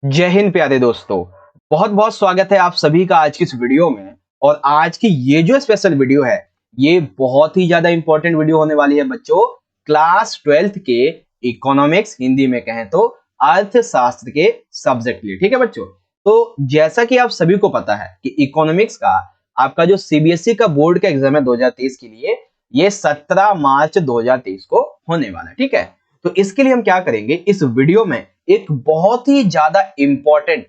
जय हिंद प्यारे दोस्तों। बहुत बहुत स्वागत है आप सभी का आज की इस वीडियो में। और आज की ये जो स्पेशल वीडियो है ये बहुत ही ज्यादा इंपॉर्टेंट वीडियो होने वाली है बच्चों। क्लास 12th के इकोनॉमिक्स, हिंदी में कहें तो अर्थशास्त्र के सब्जेक्ट के लिए, ठीक है बच्चों। तो जैसा कि आप सभी को पता है कि इकोनॉमिक्स का आपका जो सीबीएसई का बोर्ड का एग्जाम है 2023 के लिए, ये 17 मार्च 2023 को होने वाला है, ठीक है। तो इसके लिए हम क्या करेंगे, इस वीडियो में एक बहुत ही ज्यादा इंपॉर्टेंट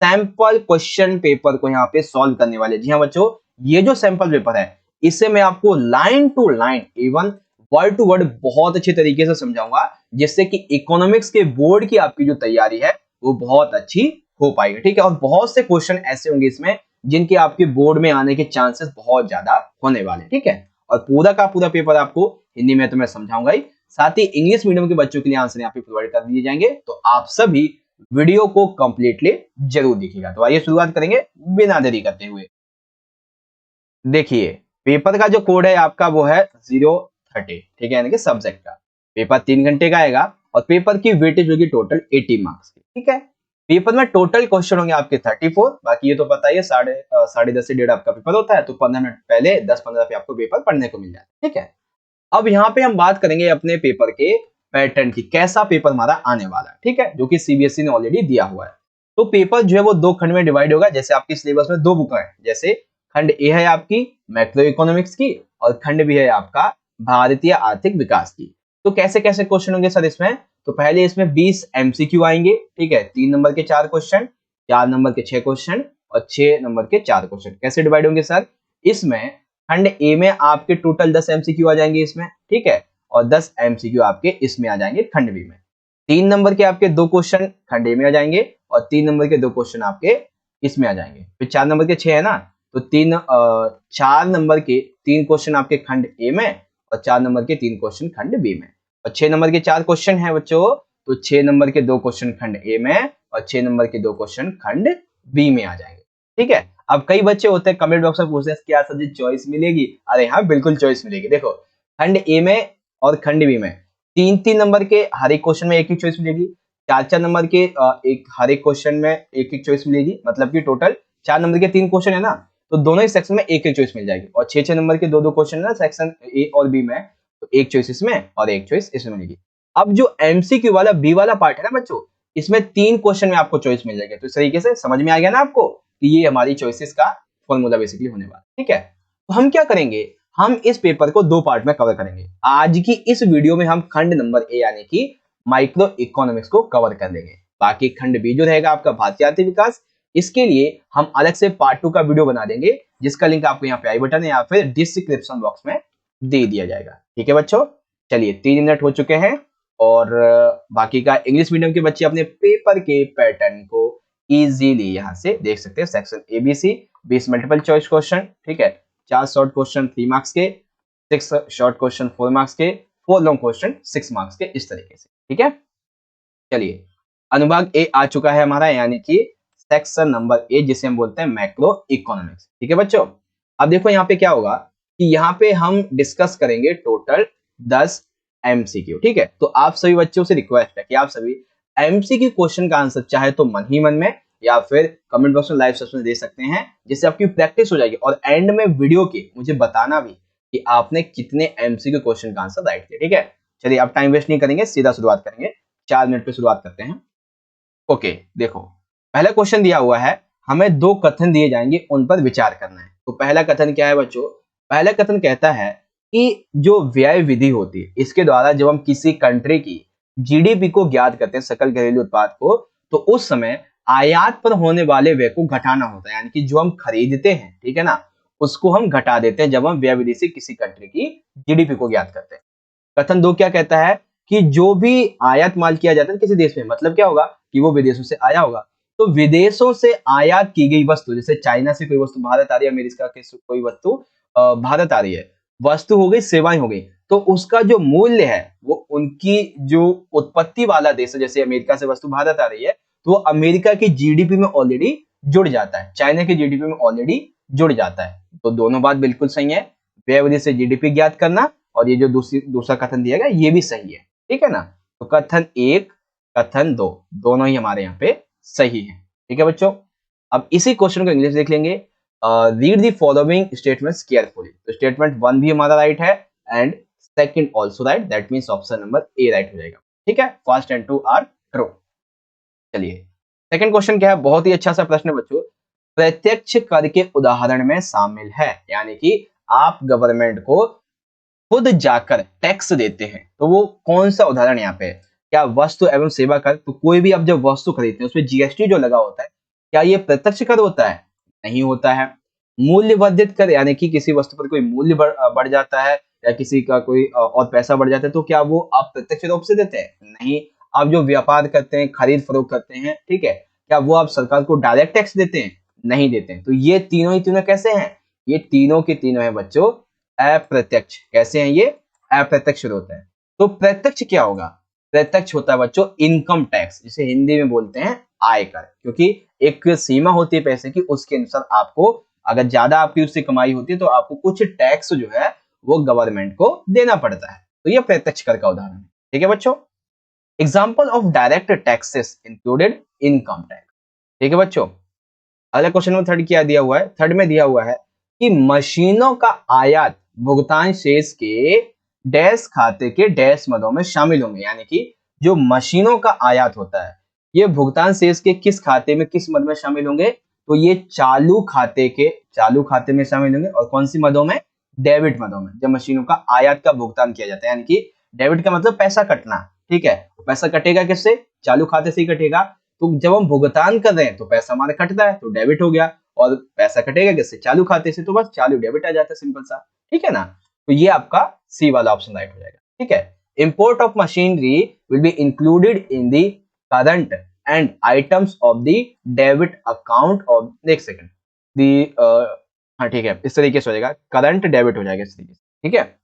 सैंपल क्वेश्चन पेपर को यहाँ पे सॉल्व करने वाले। जी हाँ बच्चों, ये जो सैंपल पेपर है इसे मैं आपको line to line even word to word बहुत अच्छे तरीके से समझाऊंगा, जिससे कि इकोनॉमिक्स के बोर्ड की आपकी जो तैयारी है वो बहुत अच्छी हो पाएगी, ठीक है। और बहुत से क्वेश्चन ऐसे होंगे इसमें जिनके आपके बोर्ड में आने के चांसेस बहुत ज्यादा होने वाले, ठीक है। और पूरा का पूरा पेपर आपको हिंदी में तो मैं समझाऊंगा ही, साथ ही इंग्लिश मीडियम के बच्चों के लिए आंसर यहाँ पे प्रोवाइड कर दिए जाएंगे। तो आप सभी वीडियो को कंप्लीटली जरूर देखिएगा। तो आइए शुरुआत करेंगे बिना देरी करते हुए। देखिए, पेपर का जो कोड है आपका वो है 030, ठीक है, यानी कि सब्जेक्ट का। पेपर 3 घंटे का आएगा और पेपर की वेटेज होगी टोटल 80 मार्क्स की, ठीक है। पेपर में टोटल क्वेश्चन होंगे आपके 34। बाकी ये तो पता ही है, साढ़े 10 से 1:30 आपका पेपर होता है, तो 15 मिनट पहले 10-15 पे आपको पेपर पढ़ने को मिल जाता है, ठीक है। अब यहाँ पे हम बात करेंगे अपने पेपर के पैटर्न की, कैसा पेपर हमारा आने वाला है, ठीक है, जो कि सीबीएसई ने ऑलरेडी दिया हुआ है। तो पेपर जो है वो 2 खंड में डिवाइड होगा। जैसे आपकी सिलेबस में 2 बुक है, जैसे खंड ए है आपकी मैक्रो इकोनॉमिक्स की और खंड बी है आपका भारतीय आर्थिक विकास की। तो कैसे कैसे क्वेश्चन होंगे सर इसमें? तो पहले इसमें 20 एमसीक्यू आएंगे, ठीक है। 3 नंबर के 4 क्वेश्चन, 4 नंबर के 6 क्वेश्चन और 6 नंबर के 4 क्वेश्चन। कैसे डिवाइड होंगे सर? इसमें खंड ए में आपके टोटल 10 एमसीक्यू आ जाएंगे इसमें, ठीक है। और 10 एमसीक्यू आपके इसमें आ जाएंगे खंड बी में। 3 नंबर के आपके 2 क्वेश्चन खंड ए में आ जाएंगे और 3 नंबर के 2 क्वेश्चन आपके इसमें आ जाएंगे। फिर 4 नंबर के 6 है ना, तो 4 नंबर के 3 क्वेश्चन आपके खंड ए में और 4 नंबर के 3 क्वेश्चन खंड बी में। और 6 नंबर के 4 क्वेश्चन है बच्चों, तो 6 नंबर के 2 क्वेश्चन खंड ए में और 6 नंबर के 2 क्वेश्चन खंड बी में आ जाएंगे, ठीक है। अब कई बच्चे होते हैं कमेंट बॉक्स में पूछते हैं क्या सर जी चॉइस मिलेगी? अरे हाँ, बिल्कुल चॉइस मिलेगी। देखो, खंड ए में और खंड बी में 3-3 नंबर के हर एक क्वेश्चन में एक एक चॉइस मिलेगी। 4-4 नंबर के एक हर एक क्वेश्चन में एक एक चॉइस मिलेगी। मतलब कि टोटल 4 नंबर के 3 क्वेश्चन है ना, तो दोनों ही सेक्शन में एक एक चॉइस मिल जाएगी। और 6-6 नंबर के 2-2 क्वेश्चन है ना सेक्शन ए और बी में, तो एक चॉइस इसमें और एक चॉइस इसमें मिलेगी। अब जो एमसीक्यू वाला बी वाला पार्ट है ना बच्चों, इसमें 3 क्वेश्चन में आपको चॉइस मिल जाएगी। तो इस तरीके से समझ में आ गया ना आपको कि ये हमारी चॉइसेस का फॉर्मूला बेसिकली होने वाला, ठीक है। तो हम क्या करेंगे, हम इस पेपर को 2 पार्ट में कवर करेंगे। आज की इस वीडियो में हम खंड नंबर ए यानी कि माइक्रो इकोनॉमिक्स को कवर कर लेंगे। बाकी खंड बी जो रहेगा आपका भारतीय आर्थिक विकास, इसके लिए हम अलग से पार्ट 2 का वीडियो बना देंगे, जिसका लिंक आपको यहाँ पे आई बटन या फिर डिस्क्रिप्शन बॉक्स में दे दिया जाएगा, ठीक है बच्चों। चलिए 3 मिनट हो चुके हैं और बाकी का इंग्लिश मीडियम के बच्चे अपने पेपर के पैटर्न को इजीली यहाँ से देख सकते हैं। Section ABC 20 multiple choice question, ठीक है। 4 शॉर्ट क्वेश्चन 3 मार्क्स के, 6 शॉर्ट क्वेश्चन 4 मार्क्स के, 4 लॉन्ग क्वेश्चन 6 मार्क्स के, इस तरीके से, ठीक है। चलिए, अनुभाग ए आ चुका है हमारा, यानी कि सेक्शन नंबर ए, जिसे हम बोलते हैं मैक्रो इकोनॉमिक्स, ठीक है बच्चों। अब देखो यहाँ पे क्या होगा कि यहाँ पे हम डिस्कस करेंगे टोटल 10 एमसीक्यू, ठीक है। तो आप सभी बच्चों से रिक्वेस्ट है कि आप सभी एमसीक्यू क्वेश्चन का आंसर चाहे तो मन ही मन में या फिर कमेंट बॉक्स में लाइव सेशन दे सकते हैं, जिससे आपकी प्रैक्टिस हो जाएगी। और एंड में वीडियो के मुझे बताना भी कि आपने कितने एमसीक्यू क्वेश्चन का आंसर राइट किया, ठीक है। चलिए अब टाइम वेस्ट नहीं करेंगे, सीधा शुरुआत करेंगे। 4 मिनट पे शुरुआत करते हैं। ओके, देखो पहला क्वेश्चन दिया हुआ है, हमें 2 कथन दिए जाएंगे, उन पर विचार करना है। तो पहला कथन क्या है बच्चों? पहला कथन कहता है कि जो व्यय विधि होती है, इसके द्वारा जब हम किसी कंट्री की जीडीपी को ज्ञात करते हैं, सकल घरेलू उत्पाद को, तो उस समय आयात पर होने वाले व्यय को घटाना होता है। यानी कि जो हम खरीदते हैं, ठीक है ना, उसको हम घटा देते हैं जब हम व्यय विधि से किसी कंट्री की जीडीपी को ज्ञात करते हैं। कथन 2 क्या कहता है कि जो भी आयात माल किया जाता है किसी देश में, मतलब क्या होगा कि वो विदेशों से आया होगा। तो विदेशों से आयात की गई वस्तु, जैसे चाइना से कोई वस्तु भारत आ रही है, अमेरिका की कोई वस्तु भारत आ रही है, वस्तु हो गई, सेवाएं हो गई, तो उसका जो मूल्य है वो उनकी जो उत्पत्ति वाला देश है, जैसे अमेरिका से वस्तु भारत आ रही है, तो वो अमेरिका की जीडीपी में ऑलरेडी जुड़ जाता है, चाइना की जीडीपी में ऑलरेडी जुड़ जाता है। तो दोनों बात बिल्कुल सही है, व्यय विधि से जीडीपी ज्ञात करना, और ये जो दूसरा कथन दिया गया ये भी सही है, ठीक है ना। तो कथन 1 कथन 2 दोनों ही हमारे यहाँ पे सही है। ठीक है बच्चों, अब इसी क्वेश्चन को इंग्लिश देख लेंगे। Read the following statements carefully. तो स्टेटमेंट 1 भी हमारा राइट है and second also right, that means option number A right हो जाएगा। ठीक है, first and two are true. चलिए सेकंड क्वेश्चन क्या है, बहुत ही अच्छा सा प्रश्न है बच्चों। प्रत्यक्ष कर के उदाहरण में शामिल है, यानी कि आप गवर्नमेंट को खुद जाकर टैक्स देते हैं, तो वो कौन सा उदाहरण यहाँ पे है? क्या वस्तु एवं सेवा कर? तो कोई भी आप जब वस्तु खरीदते हैं उसमें जीएसटी जो लगा होता है, क्या ये प्रत्यक्ष कर होता है? नहीं होता है। मूल्य वर्धित कर, यानी कि किसी वस्तु पर कोई मूल्य बढ़ जाता है या किसी का कोई और पैसा बढ़ जाता है, तो क्या वो आप प्रत्यक्ष रूप से देते हैं? नहीं। आप जो व्यापार करते हैं, खरीद फरोख्त करते हैं, ठीक है, क्या वो आप सरकार को डायरेक्ट टैक्स देते हैं? नहीं देते हैं। तो ये तीनों ही तीनों कैसे हैं? ये तीनों के तीनों है बच्चों अप्रत्यक्ष। कैसे हैं ये? अप्रत्यक्ष होता है। तो प्रत्यक्ष क्या होगा? प्रत्यक्ष होता है बच्चों इनकम टैक्स, जिसे हिंदी में बोलते हैं आयकर, क्योंकि एक सीमा होती है पैसे की, उसके अनुसार आपको अगर ज्यादा आपकी उससे कमाई होती है तो आपको कुछ टैक्स जो है वो गवर्नमेंट को देना पड़ता है। तो ये प्रत्यक्ष कर का उदाहरण है। ठीक है बच्चों, example of direct taxes included income tax. ठीक है बच्चों, अगला क्वेश्चन में थर्ड क्या दिया हुआ है? थर्ड में दिया हुआ है कि मशीनों का आयात भुगतान शेष के डैश खाते के डैश मदों में शामिल होंगे, यानी कि जो मशीनों का आयात होता है ये भुगतान शेष के किस खाते में, किस मद में शामिल होंगे? तो ये चालू खाते में शामिल होंगे। और कौन सी मदों में? डेबिट मदों में। जब मशीनों का आयात का भुगतान किया जाता है, यानी कि डेबिट का मतलब पैसा कटना, ठीक है, पैसा कटेगा किससे? चालू खाते से ही कटेगा। तो जब हम भुगतान कर रहे हैं तो पैसा हमारा कटता है, तो डेबिट हो गया, और पैसा कटेगा किससे? चालू खाते से, तो बस चालू डेबिट आ जाता है, सिंपल सा। ठीक है ना, तो ये आपका सी वाला ऑप्शन राइट हो जाएगा। ठीक है, import of machinery will be included in the current and items of the debit account of, एक सेकंड, द हाँ ठीक है, इस तरीके से हो जाएगा, करंट डेबिट हो जाएगा इस तरीके से। ठीक है,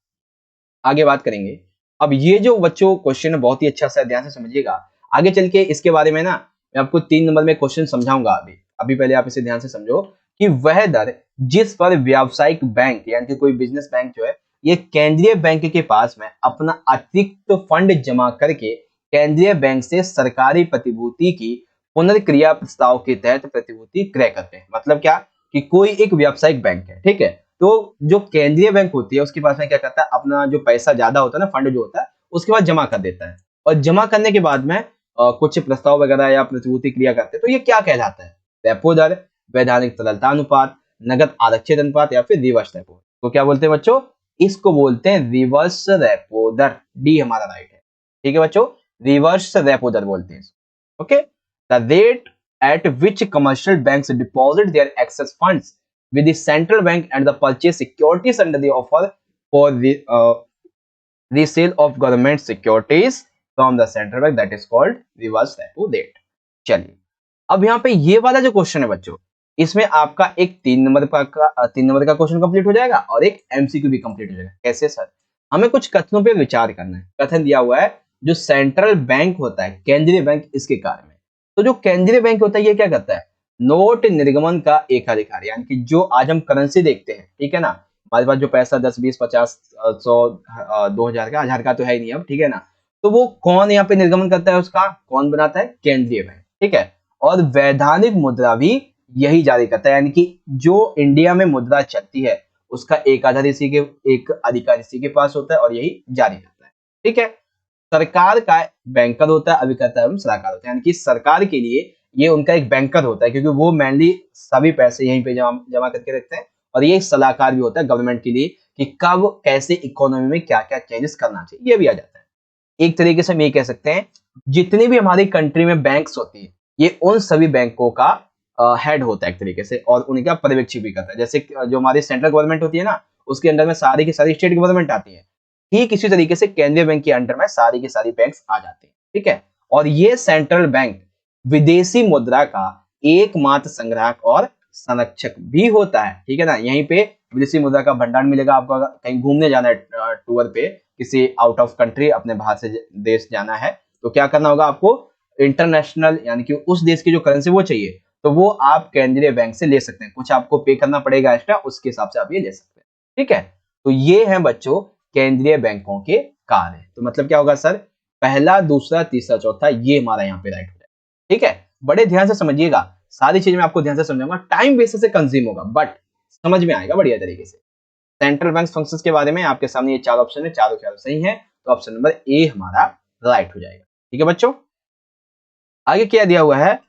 आगे बात करेंगे। अब ये जो बच्चों क्वेश्चन है बहुत ही अच्छा सा ध्यान से समझिएगा, आगे चल के इसके बारे में ना मैं आपको 3 नंबर में क्वेश्चन समझाऊंगा। अभी अभी पहले आप इसे ध्यान से समझो कि वह दर जिस पर व्यावसायिक बैंक यानी कि कोई बिजनेस बैंक जो है ये केंद्रीय बैंक के पास में अपना अतिरिक्त फंड जमा करके केंद्रीय बैंक से सरकारी प्रतिभूति की पुनर्क्रिया प्रस्ताव के तहत प्रतिभूति क्रय करते हैं। मतलब क्या कि कोई एक व्यावसायिक बैंक है, ठीक है, तो जो केंद्रीय बैंक होती है उसके पास में क्या करता है, अपना जो पैसा ज्यादा होता है ना, फंड जो होता है, उसके बाद जमा कर देता है। और जमा करने के बाद में कुछ प्रस्ताव वगैरह या प्रतिभूति क्रिया करते हैं, तो ये क्या कहलाता है? रेपो दर, वैधानिक तरलता अनुपात, नगद आरक्षित अनुपात या फिर रिवर्स रेपो। तो क्या बोलते हैं बच्चों? इसको बोलते हैं रिवर्स रेपो दर। डी हमारा राइट है। ठीक है बच्चों, रिवर्स रेपो दर बोलते हैं। Okay, the rate at which commercial banks deposit their excess funds with the central bank and the purchase securities under the offer for the resale of government securities from the central bank, that is called reverse repo rate। चलिए अब यहाँ पे ये वाला जो question है बच्चों, इसमें आपका एक 3 नंबर का क्वेश्चन कंप्लीट हो जाएगा और एक एमसीक्यू भी कंप्लीट हो जाएगा। कैसे सर? हमें कुछ कथनों पे विचार करना है। कथन दिया हुआ है जो सेंट्रल बैंक होता है, केंद्रीय बैंक, इसके कार्य में। तो जो केंद्रीय बैंक होता है ये क्या करता है? नोट निर्गमन का एकाधिकार, यानी कि जो आज हम करेंसी देखते हैं, ठीक है ना, हमारे पास जो पैसा 10, 20, 50, 100, 2000 का, 1000 का तो है ही नहीं अब, ठीक है ना, तो वो कौन यहाँ पे निर्गमन करता है? उसका कौन बनाता है? केंद्रीय बैंक। ठीक है, और वैधानिक मुद्रा भी यही जारी करता है, यानी कि जो इंडिया में मुद्रा चलती है उसका एक अधिकार इसी के पास होता है और यही जारी करता है। ठीक है, सरकार का बैंकर होता है, अभिकर्ता एवं सलाहकार होता है, यानी कि सरकार के लिए ये उनका एक बैंकर होता है, क्योंकि वो मेनली सभी पैसे यहीं पे जमा करके रखते हैं। और ये सलाहकार भी होता है गवर्नमेंट के लिए कि कब कैसे इकोनॉमी में क्या क्या चेंजेस करना चाहिए, ये भी आ जाता है। एक तरीके से हम ये कह सकते हैं जितनी भी हमारी कंट्री में बैंक्स होती है ये उन सभी बैंकों का हेड होता है एक तरीके से, और उनका पर्यवेक्षक भी करता है। जैसे जो हमारी सेंट्रल गवर्नमेंट होती है ना, उसके अंडर में सारी की सारी स्टेट गवर्नमेंट आती है, ठीक इसी तरीके से केंद्रीय बैंक के अंडर में सारी की सारी बैंक्स आ जाते हैं। ठीक है, और ये सेंट्रल बैंक विदेशी मुद्रा का एकमात्र संग्राहक और संरक्षक भी होता है। ठीक है ना, यहीं पे विदेशी मुद्रा का भंडार मिलेगा आपको। अगर कहीं घूमने जाना है टूर पे, किसी आउट ऑफ कंट्री, अपने बाहर से देश जाना है, तो क्या करना होगा आपको? इंटरनेशनल यानी कि उस देश की जो करेंसी वो चाहिए, तो वो आप केंद्रीय बैंक से ले सकते हैं। कुछ आपको पे करना पड़ेगा एक्स्ट्रा, उसके हिसाब से आप ये ले सकते हैं। ठीक है, तो ये है बच्चों केंद्रीय बैंकों के कार्य। तो मतलब क्या होगा सर? पहला, दूसरा, तीसरा, चौथा, ये हमारा यहाँ पे राइट हो जाएगा। ठीक है, बड़े ध्यान से समझिएगा, सारी चीज मैं आपको ध्यान से समझाऊंगा, टाइम बेसिस से कंज्यूम होगा बट समझ में आएगा बढ़िया तरीके से। सेंट्रल बैंक फंक्शंस के बारे में आपके सामने ये 4 ऑप्शन है, चारों चारों सही है, तो ऑप्शन नंबर ए हमारा राइट हो जाएगा। ठीक है बच्चों, आगे क्या दिया हुआ है,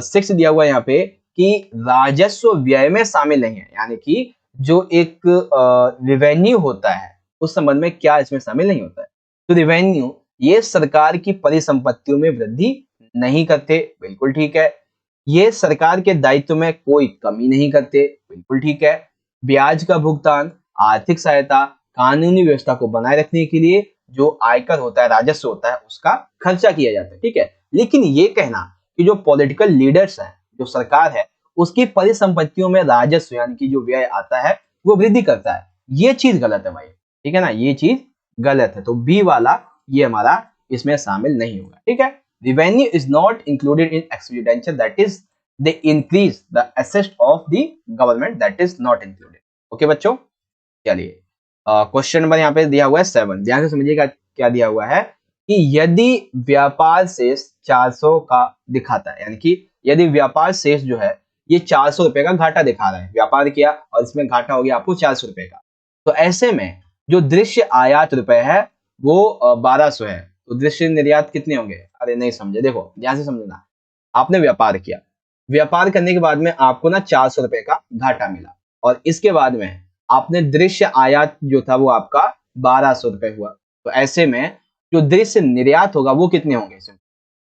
6 दिया हुआ है यहाँ पे कि राजस्व व्यय में शामिल नहीं है, यानी कि जो एक रेवेन्यू होता है उस संबंध में क्या इसमें शामिल नहीं होता है। तो रेवेन्यू ये सरकार की परिसंपत्तियों में वृद्धि नहीं करते, बिल्कुल ठीक है। ये सरकार के दायित्व में कोई कमी नहीं करते, बिल्कुल ठीक है। ब्याज का भुगतान, आर्थिक सहायता, कानूनी व्यवस्था को बनाए रखने के लिए जो आयकर होता है, राजस्व होता है, उसका खर्चा किया जाता है, ठीक है। लेकिन ये कहना कि जो पॉलिटिकल लीडर्स हैं, जो सरकार है, उसकी परिसंपत्तियों में राजस्व यानी कि जो व्यय आता है वो वृद्धि करता है, ये चीज गलत है भाई, ठीक है ना, ये चीज गलत है। तो बी वाला ये हमारा इसमें शामिल नहीं होगा, ठीक है। Revenue is not included in expenditure, that is they increase the assets of the government, that is not included. Okay बच्चों, चलिए क्वेश्चन नंबर यहाँ पे दिया हुआ है 7, ध्यान से समझिएगा क्या दिया हुआ है कि यदि व्यापार शेष 400 का दिखाता है, यानी कि यदि व्यापार शेष जो है ये 400 रुपए का घाटा दिखा रहा है, व्यापार किया और इसमें घाटा हो गया आपको 400 रुपए का, तो ऐसे में जो दृश्य आयात रुपए है वो 1200 है, तो दृश्य निर्यात कितने होंगे। अरे नहीं समझे, देखो ध्यान से समझना, आपने व्यापार किया, व्यापार करने के बाद में आपको ना 400 रुपए का घाटा मिला, और इसके बाद में आपने दृश्य आयात जो था वो आपका 1200 रुपए हुआ, तो ऐसे में जो दृश्य निर्यात होगा वो कितने होंगे इसमें,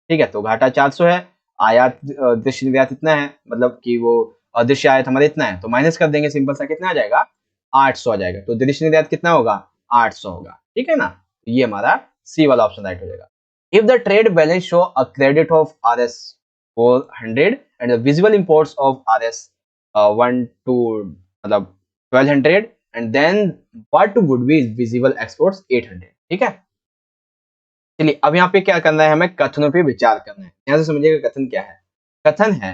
ठीक है। तो घाटा 400 है, आयात दृश्य निर्यात इतना है, मतलब कि वो दृश्य आयात हमारे इतना है, तो माइनस कर देंगे, सिंपल सा कितना आ जाएगा 800 आ जाएगा, तो दृश्य निर्यात कितना होगा 800 होगा, ठीक है ना। ये हमारा सी वाला ऑप्शन राइट हो जाएगा। If the trade balance show a credit of RS 400 and the visible imports of RS 1 to मतलब 1200 and then what would be visible exports 800, ठीक है। चलिए अब यहाँ पे क्या करना है, हमें कथनों पे विचार करना है, यहाँ से समझिएगा कथन क्या है। कथन है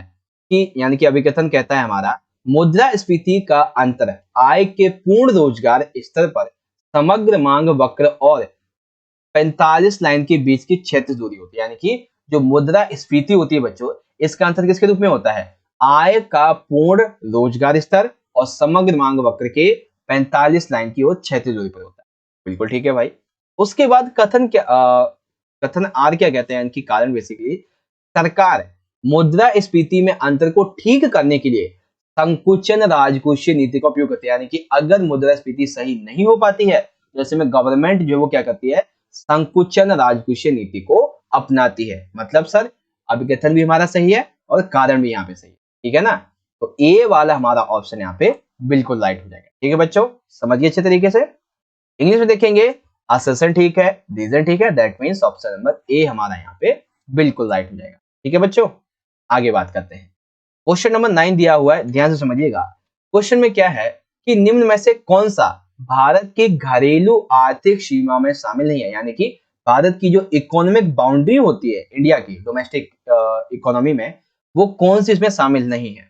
कि यानी कि अभिकथन कहता है हमारा, मुद्रास्फीति का अंतर आय के पूर्ण रोजगार स्तर पर समग्र मांग वक्र और 45 लाइन के बीच की क्षेत्र दूरी होती है, यानी कि जो मुद्रास्फीति होती है बच्चों, इसका अंतर किसके रूप में होता है, आय का पूर्ण रोजगार स्तर और समग्र मांग वक्र के 45 लाइन की ओर क्षेत्र दूरी पर होता है, बिल्कुल ठीक है भाई। उसके बाद कथन क्या, कथन आर क्या कहते हैं, इनकी कारण बेसिकली सरकार मुद्रास्फीति में अंतर को ठीक करने के लिए संकुचन राजकोषीय नीति का उपयोग करती है, यानी कि अगर मुद्रास्फीति सही नहीं हो पाती है, जैसे में गवर्नमेंट जो वो क्या करती है, संकुचन राजकोषीय नीति को अपनाती है। मतलब सर अभिकथन भी हमारा सही है और कारण भी यहाँ पे सही है, ठीक है ना। तो ए वाला हमारा ऑप्शन यहाँ पे बिल्कुल राइट हो जाएगा, ठीक है बच्चों, समझिए अच्छे तरीके से। इंग्लिश में देखेंगे, असर्शन ठीक है, रीजन ठीक है, दैट मींस ऑप्शन नंबर ए हमारा यहाँ पे बिल्कुल राइट हो जाएगा, ठीक है बच्चों। आगे बात करते हैं, क्वेश्चन नंबर 9 दिया हुआ है, ध्यान से समझिएगा। क्वेश्चन में क्या है कि निम्न में से कौन सा भारत की घरेलू आर्थिक सीमा में शामिल नहीं है, यानी कि भारत की जो इकोनॉमिक बाउंड्री होती है इंडिया की डोमेस्टिक इकोनॉमी में, वो कौन सी इसमें शामिल नहीं है।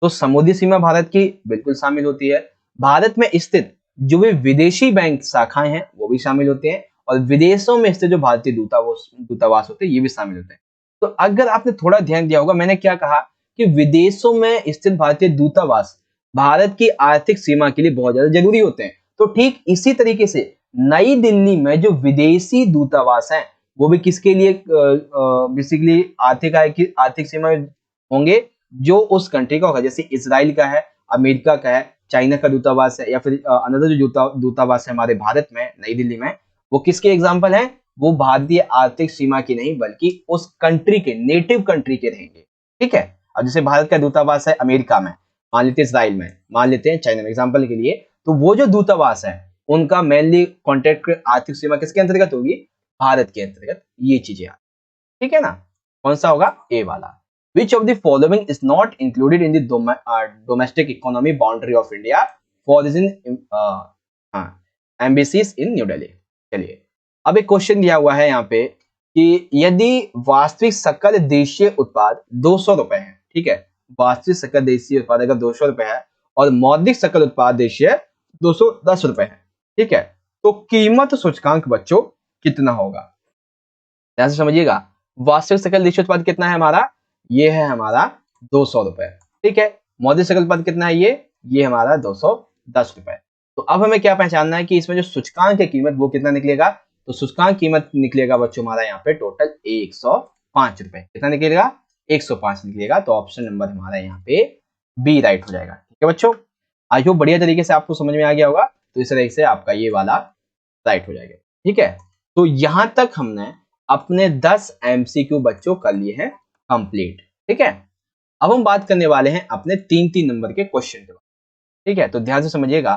तो समुद्री सीमा भारत की बिल्कुल शामिल होती है, भारत में स्थित जो भी विदेशी बैंक शाखाएं हैं वो भी शामिल होते हैं, और विदेशों में स्थित जो भारतीय दूतावास होते हैं ये भी शामिल होते हैं। तो अगर आपने थोड़ा ध्यान दिया होगा, मैंने क्या कहा कि विदेशों में स्थित भारतीय दूतावास भारत की आर्थिक सीमा के लिए बहुत ज्यादा जरूरी होते हैं। तो ठीक इसी तरीके से नई दिल्ली में जो विदेशी दूतावास हैं वो भी किसके लिए बेसिकली आर्थिक सीमा होंगे, जो उस कंट्री का होगा, जैसे इसराइल का है, अमेरिका का है, चाइना का दूतावास है, या फिर अनदर जो दूतावास है हमारे भारत में नई दिल्ली में, वो किसके एग्जाम्पल हैं, वो भारतीय आर्थिक सीमा की नहीं बल्कि उस कंट्री के, नेटिव कंट्री के रहेंगे, ठीक है। अब जैसे भारत का दूतावास है अमेरिका में, मान लेते हैं इसराइल में, मान लेते हैं चाइना में एग्जाम्पल के लिए, तो वो जो दूतावास है उनका मेनली कॉन्टेक्ट आर्थिक सीमा किसके अंतर्गत होगी, भारत के अंतर्गत, ये चीजें, ठीक है ना। कौन सा होगा, ए वाला। Which of the following is not included in the domestic economy boundary of India for embassies in New Delhi? चलिए अब एक क्वेश्चन दिया हुआ है यहाँ पे कि यदि वास्तविक सकल देशीय उत्पाद 200 रुपए है, ठीक है, वास्तविक सकल देशीय उत्पाद अगर 200 रुपए है और मौद्रिक सकल उत्पाद देशीय 210 रुपए है, ठीक है, तो कीमत सूचकांक बच्चों कितना होगा, ध्यान से समझिएगा। वास्तविक सकल देशीय उत्पाद कितना है हमारा ये है हमारा 200 रुपए। ठीक है, मौद्रिक सकल पद कितना है, ये हमारा 210 रुपए। तो अब हमें क्या पहचानना है कि इसमें जो सूचकांक की कीमत वो कितना निकलेगा, तो सूचकांक कीमत निकलेगा बच्चों हमारा यहाँ पे टोटल 105 रुपए। कितना निकलेगा, 105 निकलेगा। तो ऑप्शन नंबर हमारा यहाँ पे बी राइट हो जाएगा। ठीक है बच्चों, आई होप बढ़िया तरीके से आपको समझ में आ गया होगा। तो इस तरह से आपका ये वाला राइट हो जाएगा। ठीक है, तो यहां तक हमने अपने 10 MCQ बच्चों कर लिए हैं कंप्लीट। ठीक है, अब हम बात करने वाले हैं अपने 3-3 नंबर के क्वेश्चन के बारे में। ठीक है, तो ध्यान से समझिएगा।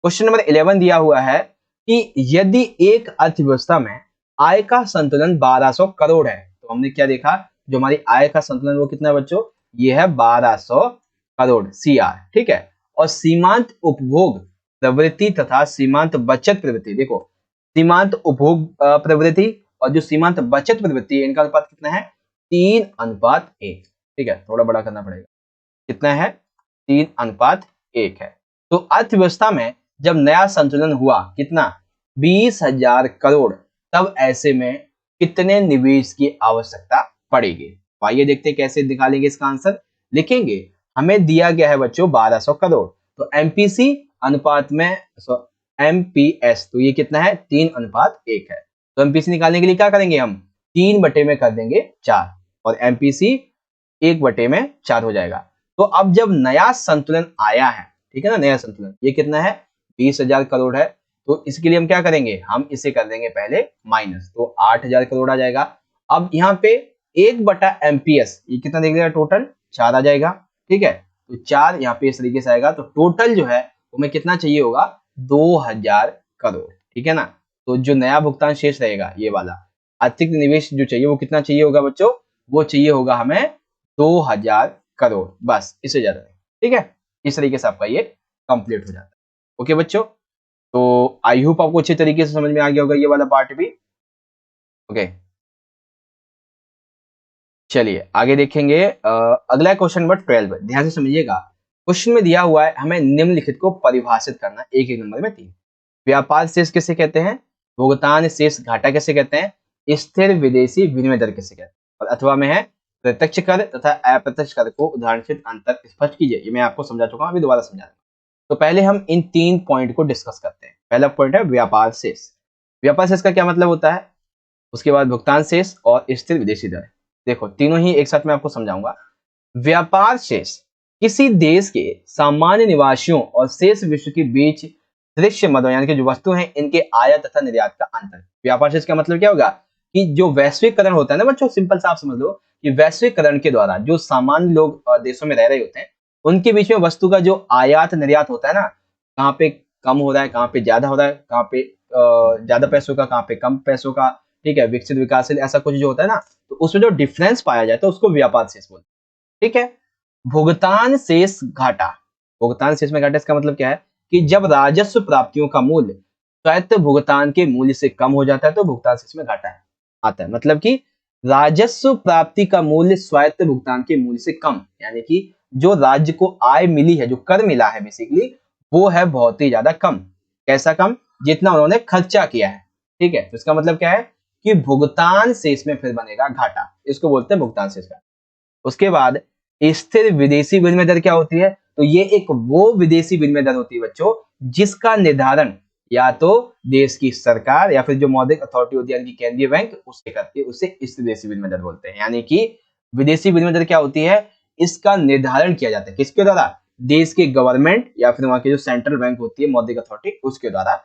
क्वेश्चन नंबर 11 दिया हुआ है कि यदि एक अर्थव्यवस्था में आय का संतुलन 1200 करोड़ है, तो हमने क्या देखा, जो हमारी आय का संतुलन वो कितना है बच्चों, ये है 1200 करोड़ CR। ठीक है, और सीमांत उपभोग प्रवृत्ति तथा सीमांत बचत प्रवृत्ति, देखो सीमांत उपभोग प्रवृत्ति और जो सीमांत बचत प्रवृत्ति है, इनका अनुपात कितना है, 3:1। ठीक है, थोड़ा बड़ा करना पड़ेगा, कितना है, 3:1 है। तो अर्थव्यवस्था में जब नया संतुलन हुआ, कितना, 20,000 करोड़, तब ऐसे में कितने निवेश की आवश्यकता पड़ेगी। तो आइए देखते हैं कैसे निकालेंगे इसका आंसर। लिखेंगे, हमें दिया गया है बच्चों 1200 करोड़, तो MPC अनुपात में MPS, तो ये कितना है, 3:1 है। तो MPC निकालने के लिए क्या करेंगे, हम 3 बटे में कर देंगे 4 और MPC 1 बटे में 4 हो जाएगा। तो अब जब नया संतुलन आया है, ठीक है ना, नया संतुलन ये कितना है, 20,000 करोड़ है। तो इसके लिए हम क्या करेंगे, हम इसे कर देंगे पहले माइनस, तो 8,000 करोड़ आ जाएगा। अब यहाँ पे 1 बटा MPS ये कितना देगा, टोटल 4 आ जाएगा। ठीक है, तो 4 यहाँ पे इस तरीके से आएगा। तो टोटल जो है हमें कितना चाहिए होगा, 2,000 करोड़। ठीक है ना, तो जो नया भुगतान शेष रहेगा ये वाला अतिरिक्त निवेश जो चाहिए वो कितना चाहिए होगा बच्चों, वो चाहिए होगा हमें 2,000 करोड़, बस इससे ज्यादा नहीं। ठीक है, इस तरीके से आपका ये कंप्लीट हो जाता है। ओके बच्चों, तो आई होप आपको अच्छे तरीके से समझ में आ गया होगा ये वाला पार्ट भी। ओके, चलिए आगे देखेंगे। अगला क्वेश्चन नंबर 12, ध्यान से समझिएगा। क्वेश्चन में दिया हुआ है हमें निम्नलिखित को परिभाषित करना, एक एक नंबर में 3। व्यापार शेष किसे कहते हैं, भुगतान शेष घाटा किसे कहते हैं, स्थिर विदेशी विनिमय दर किसे कहते हैं, और अथवा में है प्रत्यक्ष कर तथा अप्रत्यक्ष कर को उदाहरणित अंतर स्पष्ट कीजिए। ये मैं आपको समझा चुका हूं, अभी दोबारा समझा दूंगा। तो पहले हम इन 3 पॉइंट को डिस्कस करते हैं। पहला पॉइंट है व्यापार शेष। व्यापार शेष का क्या मतलब होता है, उसके बाद भुगतान शेष और स्थिर विदेशी दर। देखो तीनों ही एक साथ मैं आपको समझाऊंगा। व्यापार शेष किसी देश के सामान्य निवासियों और शेष विश्व के बीच दृश्य मदों यानी कि जो वस्तु हैं इनके आयात तथा निर्यात का अंतर। व्यापार शेष का मतलब क्या होगा कि जो वैश्वीकरण होता है ना बच्चों, सिंपल सा आप समझ लो कि वैश्वीकरण के द्वारा जो सामान्य लोग देशों में रह रहे होते हैं उनके बीच में वस्तु का जो आयात निर्यात होता है ना, कहाँ पे कम हो रहा है, कहाँ पे ज्यादा हो रहा है, कहाँ पे ज्यादा पैसों का, कहाँ पे कम पैसों का। ठीक है, विकसित विकासशील ऐसा कुछ जो होता है ना, तो उसमें जो डिफरेंस पाया जाता है उसको व्यापार शेष बोलते हैं। ठीक है, भुगतान शेष घाटा। भुगतान शेष में घाटा इसका मतलब क्या है कि जब राजस्व प्राप्तियों का मूल्य स्वायत्त भुगतान के मूल्य से कम हो जाता है तो भुगतान शेष में घाटा आता है। मतलब कि राजस्व प्राप्ति का मूल्य स्वायत्त भुगतान के मूल्य से कम, यानी कि जो राज्य को आय मिली है, जो कर मिला है बेसिकली, वो है बहुत ही ज्यादा कम। कैसा कम, जितना उन्होंने खर्चा किया है। ठीक है, तो इसका मतलब क्या है कि भुगतान शेष में फिर बनेगा घाटा, इसको बोलते हैं भुगतान शेष घाटा। उसके बाद स्थिर विदेशी विनिमय दर क्या होती है, तो ये एक वो विदेशी विनिमय दर होती है बच्चों जिसका निर्धारण या तो देश की सरकार या फिर जो मौद्रिक अथॉरिटी होती है यानी कि केंद्रीय बैंक उससे करती है, उसे स्थिर विदेशी विनिमय दर बोलते हैं। यानी कि विदेशी विनिमय दर क्या होती है, इसका निर्धारण किया जाता है किसके द्वारा, देश के गवर्नमेंट या फिर वहां की जो सेंट्रल बैंक होती है मौद्रिक अथॉरिटी उसके द्वारा।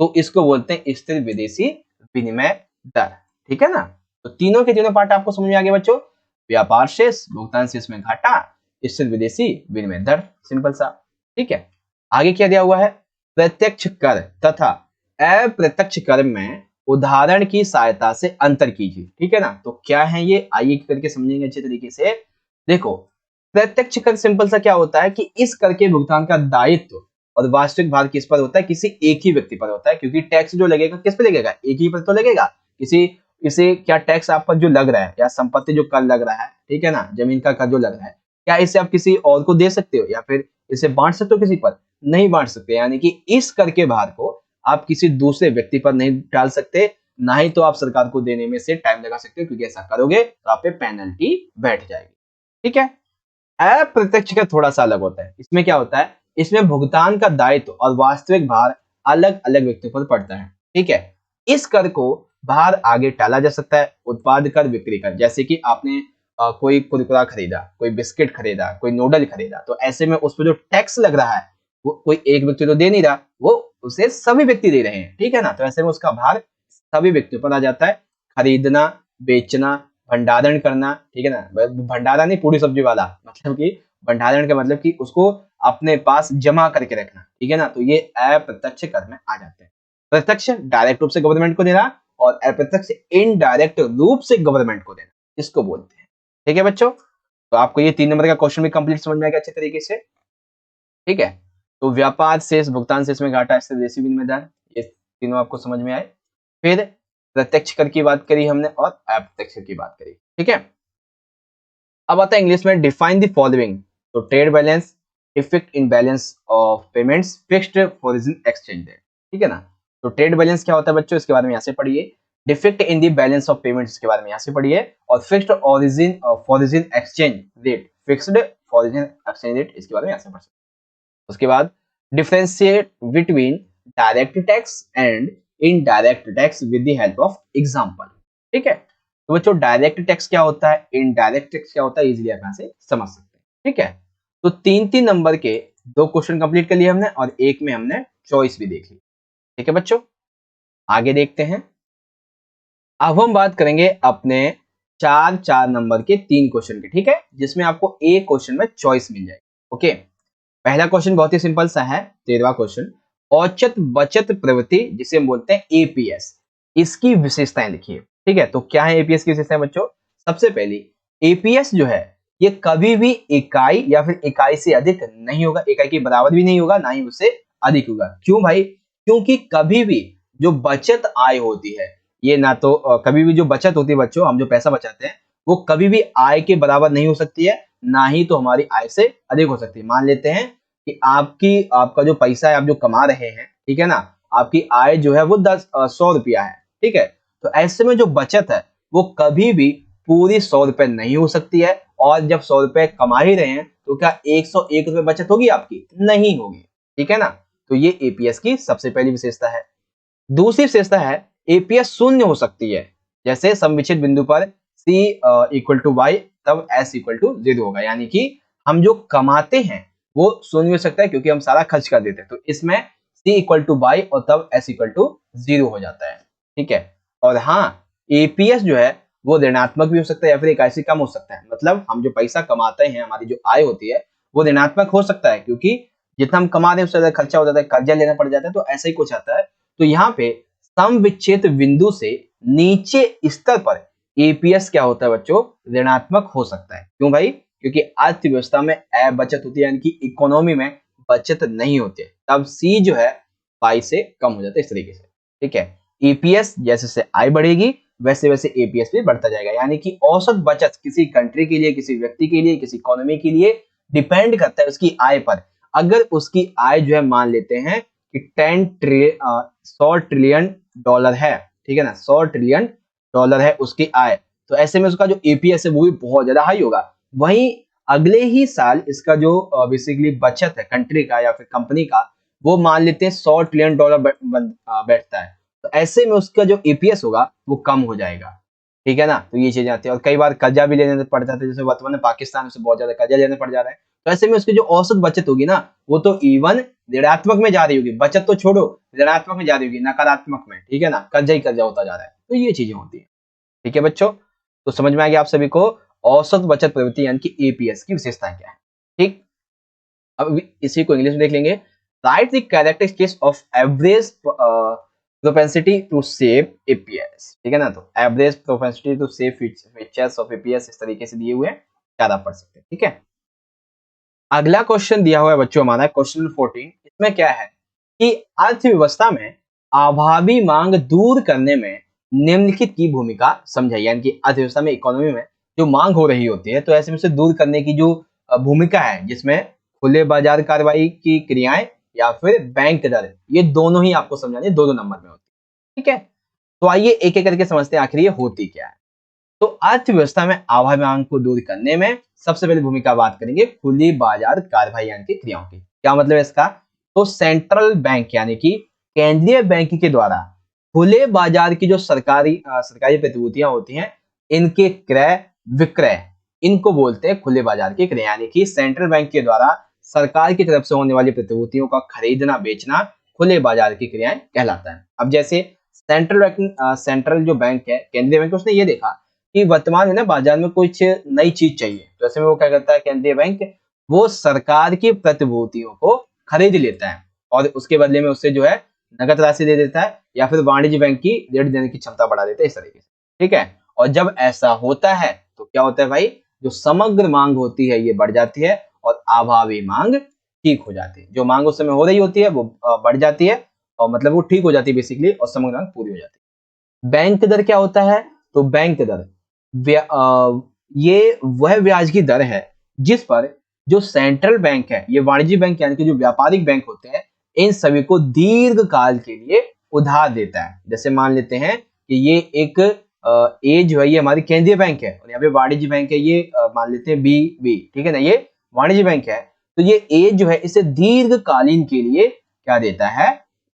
तो इसको बोलते हैं स्थिर विदेशी विनिमय दर। ठीक है ना, तो तीनों के तीनों पार्ट आपको समझ में आ गए बच्चों, व्यापार शेष, भुगतान शेष में घाटा, स्थिर विदेशी विनिमय दर, सिंपल सा। ठीक है, आगे क्या दिया हुआ है, प्रत्यक्ष कर तथा अप्रत्यक्ष कर में उदाहरण की सहायता से अंतर कीजिए। ठीक है ना, तो क्या है ये, आइए करके समझेंगे अच्छे तरीके से। देखो प्रत्यक्ष कर सिंपल सा क्या होता है कि इस कर के भुगतान का दायित्व और वास्तविक भार किस पर होता है, किसी एक ही व्यक्ति पर होता है, क्योंकि टैक्स जो लगेगा किस पे लगेगा, एक ही पर तो लगेगा। किसी इसे क्या टैक्स आप पर जो लग रहा है या संपत्ति जो कर लग रहा है, ठीक है ना, जमीन का कर जो लग रहा है, क्या इसे आप किसी और को दे सकते हो या फिर इसे बांट सकते हो किसी पर, नहीं बांट सकते। यानी कि इस कर के भार को आप किसी दूसरे व्यक्ति पर नहीं डाल सकते, ना ही तो आप सरकार को देने में से टाइम लगा सकते हो, क्योंकि ऐसा करोगे तो आप पे पेनल्टी बैठ जाएगी। ठीक है। अप्रत्यक्ष का थोड़ा सा अलग होता है। इसमें क्या होता है, इसमें भुगतान का दायित्व और वास्तविक भार अलग अलग व्यक्तियों पर पड़ता है। ठीक है। इस कर को भार आगे टाला जा सकता है। उत्पाद कर, बिक्री कर, जैसे कि आपने कोई कुरकुरा खरीदा, कोई बिस्किट खरीदा, कोई नूडल खरीदा, तो ऐसे में उस पर जो टैक्स लग रहा है वो कोई एक व्यक्ति तो दे नहीं रहा, वो उसे सभी व्यक्ति दे रहे हैं। ठीक है ना, तो ऐसे में उसका भार सभी व्यक्तियों पर आ जाता है। खरीदना, बेचना, भंडारण करना, ठीक है ना, भंडारा नहीं पूरी सब्जी वाला, मतलब कि भंडारण का मतलब कि उसको अपने पास जमा करके रखना। ठीक है ना, तो ये अप्रत्यक्ष कर में आ जाते हैं। प्रत्यक्ष डायरेक्ट रूप से गवर्नमेंट को देना और अप्रत्यक्ष इनडायरेक्ट रूप से गवर्नमेंट को देना, इसको बोलते हैं। ठीक है बच्चों, तो आपको ये 3 नंबर का क्वेश्चन भी कंप्लीट समझ में आ गया अच्छे तरीके से। ठीक है, तो व्यापार शेष, भुगतान शेष में घाटा, विदेशी विनिमय, ये तीनों आपको समझ में आए। फिर प्रत्यक्ष कर की बात करी हमने और अप्रत्यक्ष की बात करी। ठीक है, अब आता है इंग्लिश में डिफाइन द फॉलोइंग। तो trade balance, effect in balance of payments, fixed foreign exchange rate. ठीक है ना, तो ट्रेड बैलेंस क्या होता है बच्चों, इसके बारे में यहाँ से पढ़िए। Defect in the balance of payments, इसके बारे में यहाँ से पढ़िए। और fixed origin foreign exchange rate, fixed foreign exchange rate, इसके बारे में यहाँ से पढ़ सकते हैं। उसके बाद differentiate between direct tax and indirect tax with the help of example. ठीक है, तो बच्चों डायरेक्ट टैक्स क्या होता है, इनडायरेक्ट टैक्स क्या होता है, इजीली आप यहाँ से समझ सकते हैं। ठीक है, तो 3-3 नंबर के 2 क्वेश्चन कंप्लीट कर लिए हमने और एक में हमने चॉइस भी देख ली। ठीक है बच्चों, आगे देखते हैं। अब हम बात करेंगे अपने 4-4 नंबर के 3 क्वेश्चन के। ठीक है, जिसमें आपको एक क्वेश्चन में चॉइस मिल जाएगी। ओके, पहला क्वेश्चन बहुत ही सिंपल सा है, 13वां क्वेश्चन। औचक बचत प्रवृत्ति, जिसे हम बोलते हैं एपीएस, इसकी विशेषताएं लिखिए। ठीक है, तो क्या है एपीएस की विशेषताएं बच्चों? सबसे पहली, एपीएस जो है ये कभी भी इकाई या फिर इकाई से अधिक नहीं होगा, इकाई के बराबर भी नहीं होगा, ना ही उससे अधिक होगा। क्यों भाई? क्योंकि कभी भी जो बचत आय होती है, ये ना तो कभी भी जो बचत होती है बच्चों, हम जो पैसा बचाते हैं, वो कभी भी आय के बराबर नहीं हो सकती है, ना ही तो हमारी आय से अधिक हो सकती है। मान लेते हैं कि आपका जो पैसा है, आप जो कमा रहे हैं, ठीक है ना, आपकी आय जो है वो 100 रुपया है। ठीक है, तो ऐसे में जो बचत है वो कभी भी पूरी 100 रुपए नहीं हो सकती है। और जब 100 रुपए कमा ही रहे हैं तो क्या 101 रुपए बचत होगी आपकी? नहीं होगी। ठीक है ना, तो ये एपीएस की सबसे पहली विशेषता है। दूसरी विशेषता है एपीएस शून्य हो सकती है। जैसे समविच्छेद बिंदु पर c इक्वल टू वाई, तब s इक्वल टू 0 होगा, यानी कि हम जो कमाते हैं वो शून्य हो सकता है क्योंकि हम सारा खर्च कर देते हैं। तो इसमें c इक्वल टू वाई और तब s इक्वल टू 0 हो जाता है। ठीक है, और हाँ, एपीएस जो है वो ऋणात्मक भी हो सकता है या फिर इकाई से कम हो सकता है। मतलब हम जो पैसा कमाते हैं, हमारी जो आय होती है वो ऋणात्मक हो सकता है, क्योंकि जितना हम कमा रहे हैं उससे ज्यादा खर्चा हो जाता है, कर्जा लेना पड़ जाता है, तो ऐसा ही कुछ आता है। तो यहाँ पे समविच्छेद बिंदु से नीचे स्तर पर एपीएस क्या होता है बच्चों? ऋणात्मक हो सकता है। क्यों भाई? क्योंकि अर्थव्यवस्था में बचत होती है, यानी कि इकोनॉमी में बचत नहीं होती है, तब सी जो है पाई से कम हो जाता है, इस तरीके से। ठीक है, ईपीएस जैसे जैसे आय बढ़ेगी वैसे वैसे एपीएस भी बढ़ता जाएगा, यानी कि औसत बचत किसी कंट्री के लिए, किसी व्यक्ति के लिए, किसी इकोनॉमी के लिए डिपेंड करता है उसकी आय पर। अगर उसकी आय जो है मान लेते हैं कि 100 ट्रिलियन डॉलर है, ठीक है ना, 100 ट्रिलियन डॉलर है उसकी आय, तो ऐसे में उसका जो एपीएस है वो भी बहुत ज्यादा हाई होगा। वहीं अगले ही साल इसका जो बेसिकली बचत है कंट्री का या फिर कंपनी का, वो मान लेते हैं 100 ट्रिलियन डॉलर बैठता है, तो ऐसे में उसका जो एपीएस होगा वो कम हो जाएगा। ठीक है ना, तो ये चीजें आती है। और कई बार कर्जा भी लेने पड़ जाता है, जैसे वर्तमान में पाकिस्तान से बहुत ज्यादा कर्जा लेने पड़ जा रहा है, तो ऐसे में उसकी जो औसत बचत होगी ना, वो तो इवन ऋणात्मक में जा रही होगी, बचत तो छोड़ो, ऋणात्मक में जा रही होगी, नकारात्मक में। ठीक है ना, कर्जा ही कर्जा होता जा रहा है, तो ये चीजें होती है। ठीक है बच्चों, तो समझ में आ गया आप सभी को औसत बचत प्रवृत्ति यानी कि एपीएस की विशेषताएं क्या है। ठीक, अब इसी को इंग्लिश में देख लेंगे। Write the characteristics of average propensity to save APS. ठीक है ना, तो average propensity to save features of APS इस तरीके से दिए हुए हैं, ज्यादा पढ़ सकते हैं। ठीक है, अगला क्वेश्चन दिया हुआ है बच्चों हमारा क्वेश्चन 14। इसमें क्या है कि अर्थव्यवस्था में अभावी मांग दूर करने में निम्नलिखित की भूमिका समझाइए, यानी कि अर्थव्यवस्था में, इकोनॉमी में जो मांग हो रही होती है, तो ऐसे में से दूर करने की जो भूमिका है, जिसमें खुले बाजार कार्रवाई की क्रियाएं या फिर बैंक दर, ये दोनों ही आपको समझाने 2-2 नंबर में होती है। ठीक है, तो आइए एक एक करके समझते हैं आखिर ये होती क्या है। तो अर्थव्यवस्था में अभावी मांग को दूर करने में सबसे पहले भूमिका बात करेंगे खुली बाजार कार्यवाही यानी कि क्रियाओं की। क्या मतलब है इसका? तो सेंट्रल बैंक यानी कि केंद्रीय बैंक के द्वारा खुले बाजार की जो सरकारी प्रतिभूतियां होती हैं, इनके क्रय विक्रय, इनको बोलते हैं खुले बाजार की क्रिया। यानी कि सेंट्रल बैंक के द्वारा सरकार की तरफ से होने वाली प्रतिभूतियों का खरीदना बेचना खुले बाजार की क्रियाएं कहलाता है। अब जैसे सेंट्रल जो बैंक है, केंद्रीय बैंक, उसने ये देखा कि वर्तमान में ना बाजार में कुछ नई चीज चाहिए, तो ऐसे में वो क्या करता है केंद्रीय बैंक, वो सरकार की प्रतिभूतियों को खरीद लेता है और उसके बदले में उससे जो है नगद राशि दे देता है, या फिर वाणिज्य बैंक की ऋण देने की क्षमता बढ़ा देता है, इस तरीके से। ठीक है, और जब ऐसा होता है तो क्या होता है भाई, जो समग्र मांग होती है ये बढ़ जाती है और अभावी मांग ठीक हो जाती है। जो मांग उस समय हो रही होती है वो बढ़ जाती है, और मतलब वो ठीक हो जाती है बेसिकली, और समग्र मांग पूरी हो जाती है। बैंक दर क्या होता है? तो बैंक दर ये वह ब्याज की दर है जिस पर जो सेंट्रल बैंक है, ये वाणिज्य बैंक यानी कि जो व्यापारिक बैंक होते हैं, इन सभी को दीर्घ काल के लिए उधार देता है। जैसे मान लेते हैं कि ये एक ए जो है ये हमारी केंद्रीय बैंक है, और यहाँ पे वाणिज्य बैंक है, ये मान लेते हैं बी, ठीक है ना, ये वाणिज्य बैंक है। तो ये ए जो है इसे दीर्घकालीन के लिए क्या देता है,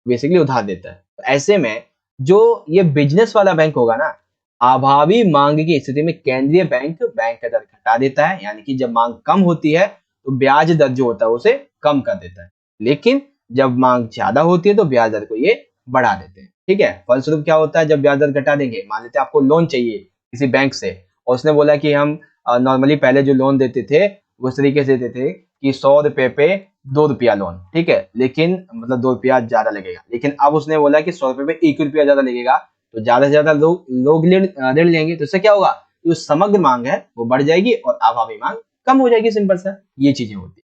बेसिकली उधार देता है। तो ऐसे में जो ये बिजनेस वाला बैंक होगा ना, अभावी मांग की स्थिति में केंद्रीय बैंक बैंक का दर घटा देता है, यानी कि जब मांग कम होती है तो ब्याज दर जो होता है उसे कम कर देता है, लेकिन जब मांग ज्यादा होती है तो ब्याज दर को ये बढ़ा देते हैं। ठीक है, फलस्वरूप क्या होता है, जब ब्याज दर घटा देंगे, मान लेते हैं आपको लोन चाहिए किसी बैंक से, और उसने बोला कि हम नॉर्मली पहले जो लोन देते थे वो इस तरीके से देते थे कि 100 रुपए पे 2 रुपया लोन, ठीक है, लेकिन मतलब 2 रुपया ज्यादा लगेगा, लेकिन अब उसने बोला कि 100 रुपए पे 1 रुपया ज्यादा लगेगा, तो ज्यादा से ज्यादा लोग ऋण लेंगे, तो इससे क्या होगा, जो समग्र मांग है वो बढ़ जाएगी और अभावी मांग कम हो जाएगी। सिंपल सा ये चीजें होती है।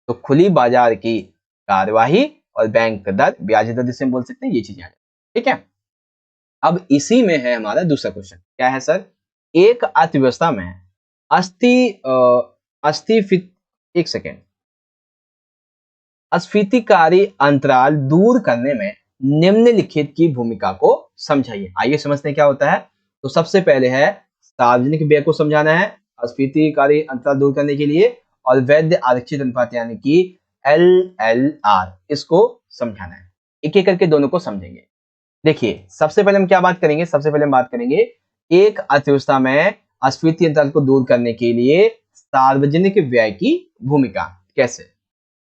तो खुली बाजार की कार्यवाही और बैंक दर, ब्याज दर जिसे हम बोल सकते हैं, ये चीजें आ जाती। ठीक है, अब इसी में है हमारा दूसरा क्वेश्चन। क्या है सर? एक अर्थव्यवस्था में एक सेकेंड, अस्फीतिकारी अंतराल दूर करने में निम्नलिखित की भूमिका को समझाइए। आइए समझते हैं क्या होता है। तो सबसे पहले है सार्वजनिक व्यय को समझाना है अस्फीतिकारी अंतराल दूर करने के लिए, और वैध आरक्षित अनुपात यानी कि LLR, इसको समझाना है। एक एक करके दोनों को समझेंगे। देखिए, सबसे पहले हम क्या बात करेंगे, सबसे पहले हम बात करेंगे एक अर्थव्यवस्था में अस्फीति अंतराल को दूर करने के लिए सार्वजनिक व्यय की भूमिका। कैसे?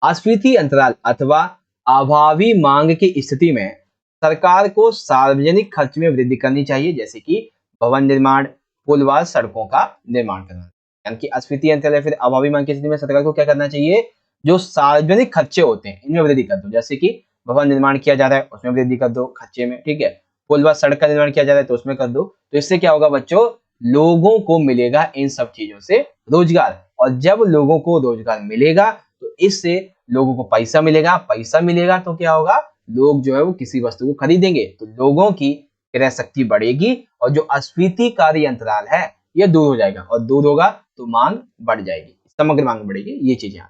अस्फीति अंतराल अथवा अभावी मांग की स्थिति में सरकार को सार्वजनिक खर्च में वृद्धि करनी चाहिए, जैसे कि भवन निर्माण, पुल व सड़कों का निर्माण करना। यानी कि अस्फीति अंतराल या फिर अभावी मांग की स्थिति में सरकार को क्या करना चाहिए, जो सार्वजनिक खर्चे होते हैं इनमें वृद्धि कर दो, जैसे कि भवन निर्माण किया जा रहा है उसमें वृद्धि कर दो खर्चे में, ठीक है, पुल व सड़क का निर्माण किया जा रहा है तो उसमें कर दो। तो इससे क्या होगा बच्चों, लोगों को मिलेगा इन सब चीजों से रोजगार, और जब लोगों को रोजगार मिलेगा तो इससे लोगों को पैसा मिलेगा, पैसा मिलेगा तो क्या होगा, लोग जो है वो किसी वस्तु को खरीदेंगे, तो लोगों की क्रय शक्ति बढ़ेगी और जो अस्फीतिकारी अंतराल है ये दूर हो जाएगा, और दूर होगा तो मांग बढ़ जाएगी, समग्र मांग बढ़ेगी, ये चीजें।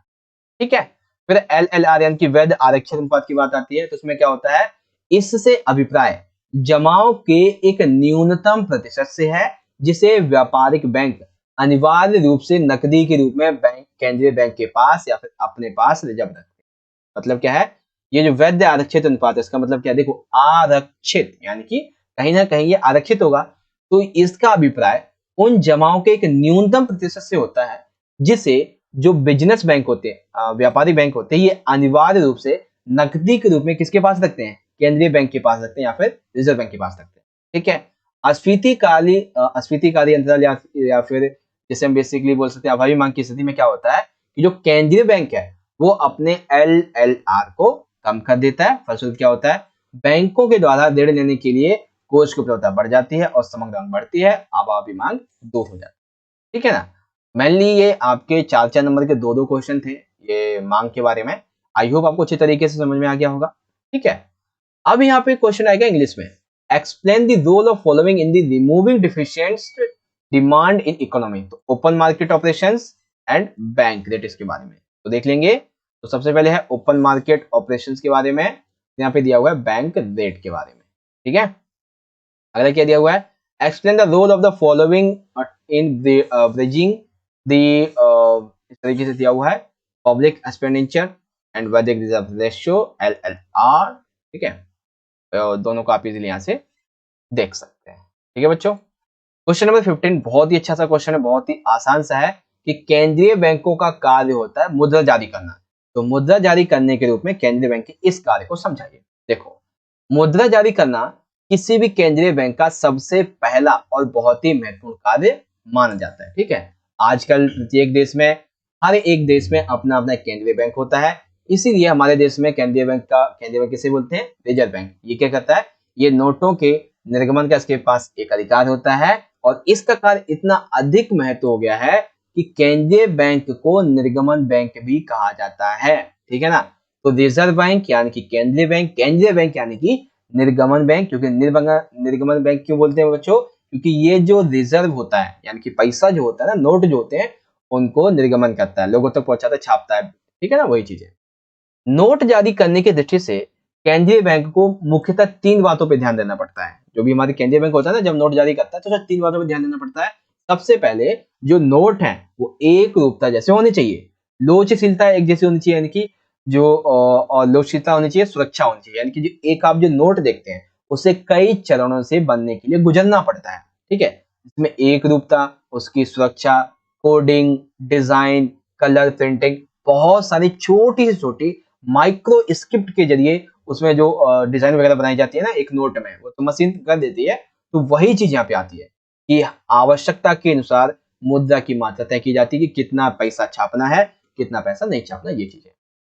ठीक है, फिर LLR यानी कि वैध आरक्षण अनुपात की बात आती है, तो उसमें क्या होता है, इससे अभिप्राय जमाव के एक न्यूनतम प्रतिशत से है, जिसे व्यापारिक बैंक अनिवार्य रूप से नकदी के रूप में बैंक केंद्रीय बैंक के पास या फिर अपने पास रिजर्व रखते हैं। मतलब क्या है, ये जो वैध आरक्षित अनुपात है, इसका मतलब क्या है, देखो आरक्षित यानी कि कहीं ना कहीं ये आरक्षित होगा, तो इसका अभिप्राय उन जमाओं के एक न्यूनतम प्रतिशत से होता है, जिसे जो बिजनेस बैंक होते हैं, व्यापारी बैंक होते हैं, ये अनिवार्य रूप से नकदी के रूप में किसके पास रखते हैं, केंद्रीय बैंक के पास रखते हैं या फिर रिजर्व बैंक के पास रखते हैं। ठीक है, अस्फीतिकारी अंतराल या फिर जिसे हम बेसिकली बोल सकते हैं अभावी मांग की स्थिति में क्या होता है कि जो केंद्रीय बैंक है वो अपने LLR को कम कर देता है। फलस्वरूप क्या होता है, बैंकों के द्वारा ऋण लेने के लिए कोष की उपलब्धता बढ़ जाती है और समग्र मांग बढ़ती है, अभावी मांग दूर हो जाती है। ठीक है ना, मेनली ये आपके 4 नंबर के 2 क्वेश्चन थे ये मांग के बारे में। आई होप आपको अच्छी तरीके से समझ में आ गया होगा। ठीक है, अब यहाँ पे क्वेश्चन आएगा इंग्लिश में, explain the role of following in the removing deficient demand in economy. तो open market operations and bank rate, इसके बारे में तो देख लेंगे। तो सबसे पहले है ओपन मार्केट ऑपरेशंस के बारे में, यहाँ पे दिया हुआ है बैंक रेट के बारे में। ठीक है, अगला क्या दिया हुआ है, explain the role of the following in bridging the, इस तरीके से दिया हुआ है, पब्लिक एक्सपेंडिचर एंड वैदिक रिजर्व रेशियो LLR। ठीक है, दोनों को आप इजीली यहाँ से देख सकते हैं। ठीक है बच्चों, क्वेश्चन नंबर 15 बहुत ही अच्छा सा क्वेश्चन है, बहुत ही आसान सा है कि केंद्रीय बैंकों का कार्य होता है मुद्रा जारी करना। तो मुद्रा जारी करने के रूप में केंद्रीय बैंक के इस कार्य को समझाइए। देखो, मुद्रा जारी करना किसी भी केंद्रीय बैंक का सबसे पहला और बहुत ही महत्वपूर्ण कार्य माना जाता है। ठीक है, आजकल प्रत्येक देश में, हर एक देश में अपना अपना केंद्रीय बैंक होता है। इसीलिए हमारे देश में केंद्रीय बैंक किसे बोलते हैं? Reserve bank. ये क्या करता है? ये नोटों के निर्गमन का इसके पास एक अधिकार होता है, और इसका कार्य इतना अधिक महत्व हो गया है कि केंद्रीय बैंक को निर्गमन बैंक भी कहा जाता है। ठीक है ना, तो रिजर्व बैंक यानी कि केंद्रीय बैंक, केंद्रीय बैंक यानी कि निर्गमन बैंक। क्योंकि निर्गमन बैंक क्यों बोलते हैं बच्चों? क्योंकि ये जो रिजर्व होता है यानी कि पैसा जो होता है ना, नोट जो होते हैं, उनको निर्गमन करता है, लोगों तक पहुंचाता है, छापता है। ठीक है ना, वही चीज है। नोट जारी करने की दृष्टि से केंद्रीय बैंक को मुख्यतः 3 बातों पर ध्यान देना पड़ता है। जो भी हमारे केंद्रीय बैंक होता है ना, जब नोट जारी करता है तो 3 बातों पर ध्यान देना पड़ता है। सबसे पहले जो नोट है वो एक रूपता जैसे होने चाहिए, लोचशीलता एक जैसी होनी चाहिए, यानी कि जो और लोचशीलता होनी चाहिए, सुरक्षा होनी चाहिए, यानी कि जो एक आप जो नोट देखते हैं उसे कई चरणों से बनने के लिए गुजरना पड़ता है। ठीक है, इसमें एक रूपता, उसकी सुरक्षा, कोडिंग, डिजाइन, कलर प्रिंटिंग, बहुत सारी छोटी से छोटी माइक्रो स्क्रिप्ट के जरिए उसमें जो डिजाइन वगैरह बनाई जाती है ना एक नोट में, वो तो मशीन कर देती है। तो वही चीज यहाँ पे आती है कि आवश्यकता के अनुसार मुद्रा की मात्रा तय की जाती है कि कितना पैसा छापना है, कितना पैसा नहीं छापना, ये चीज है।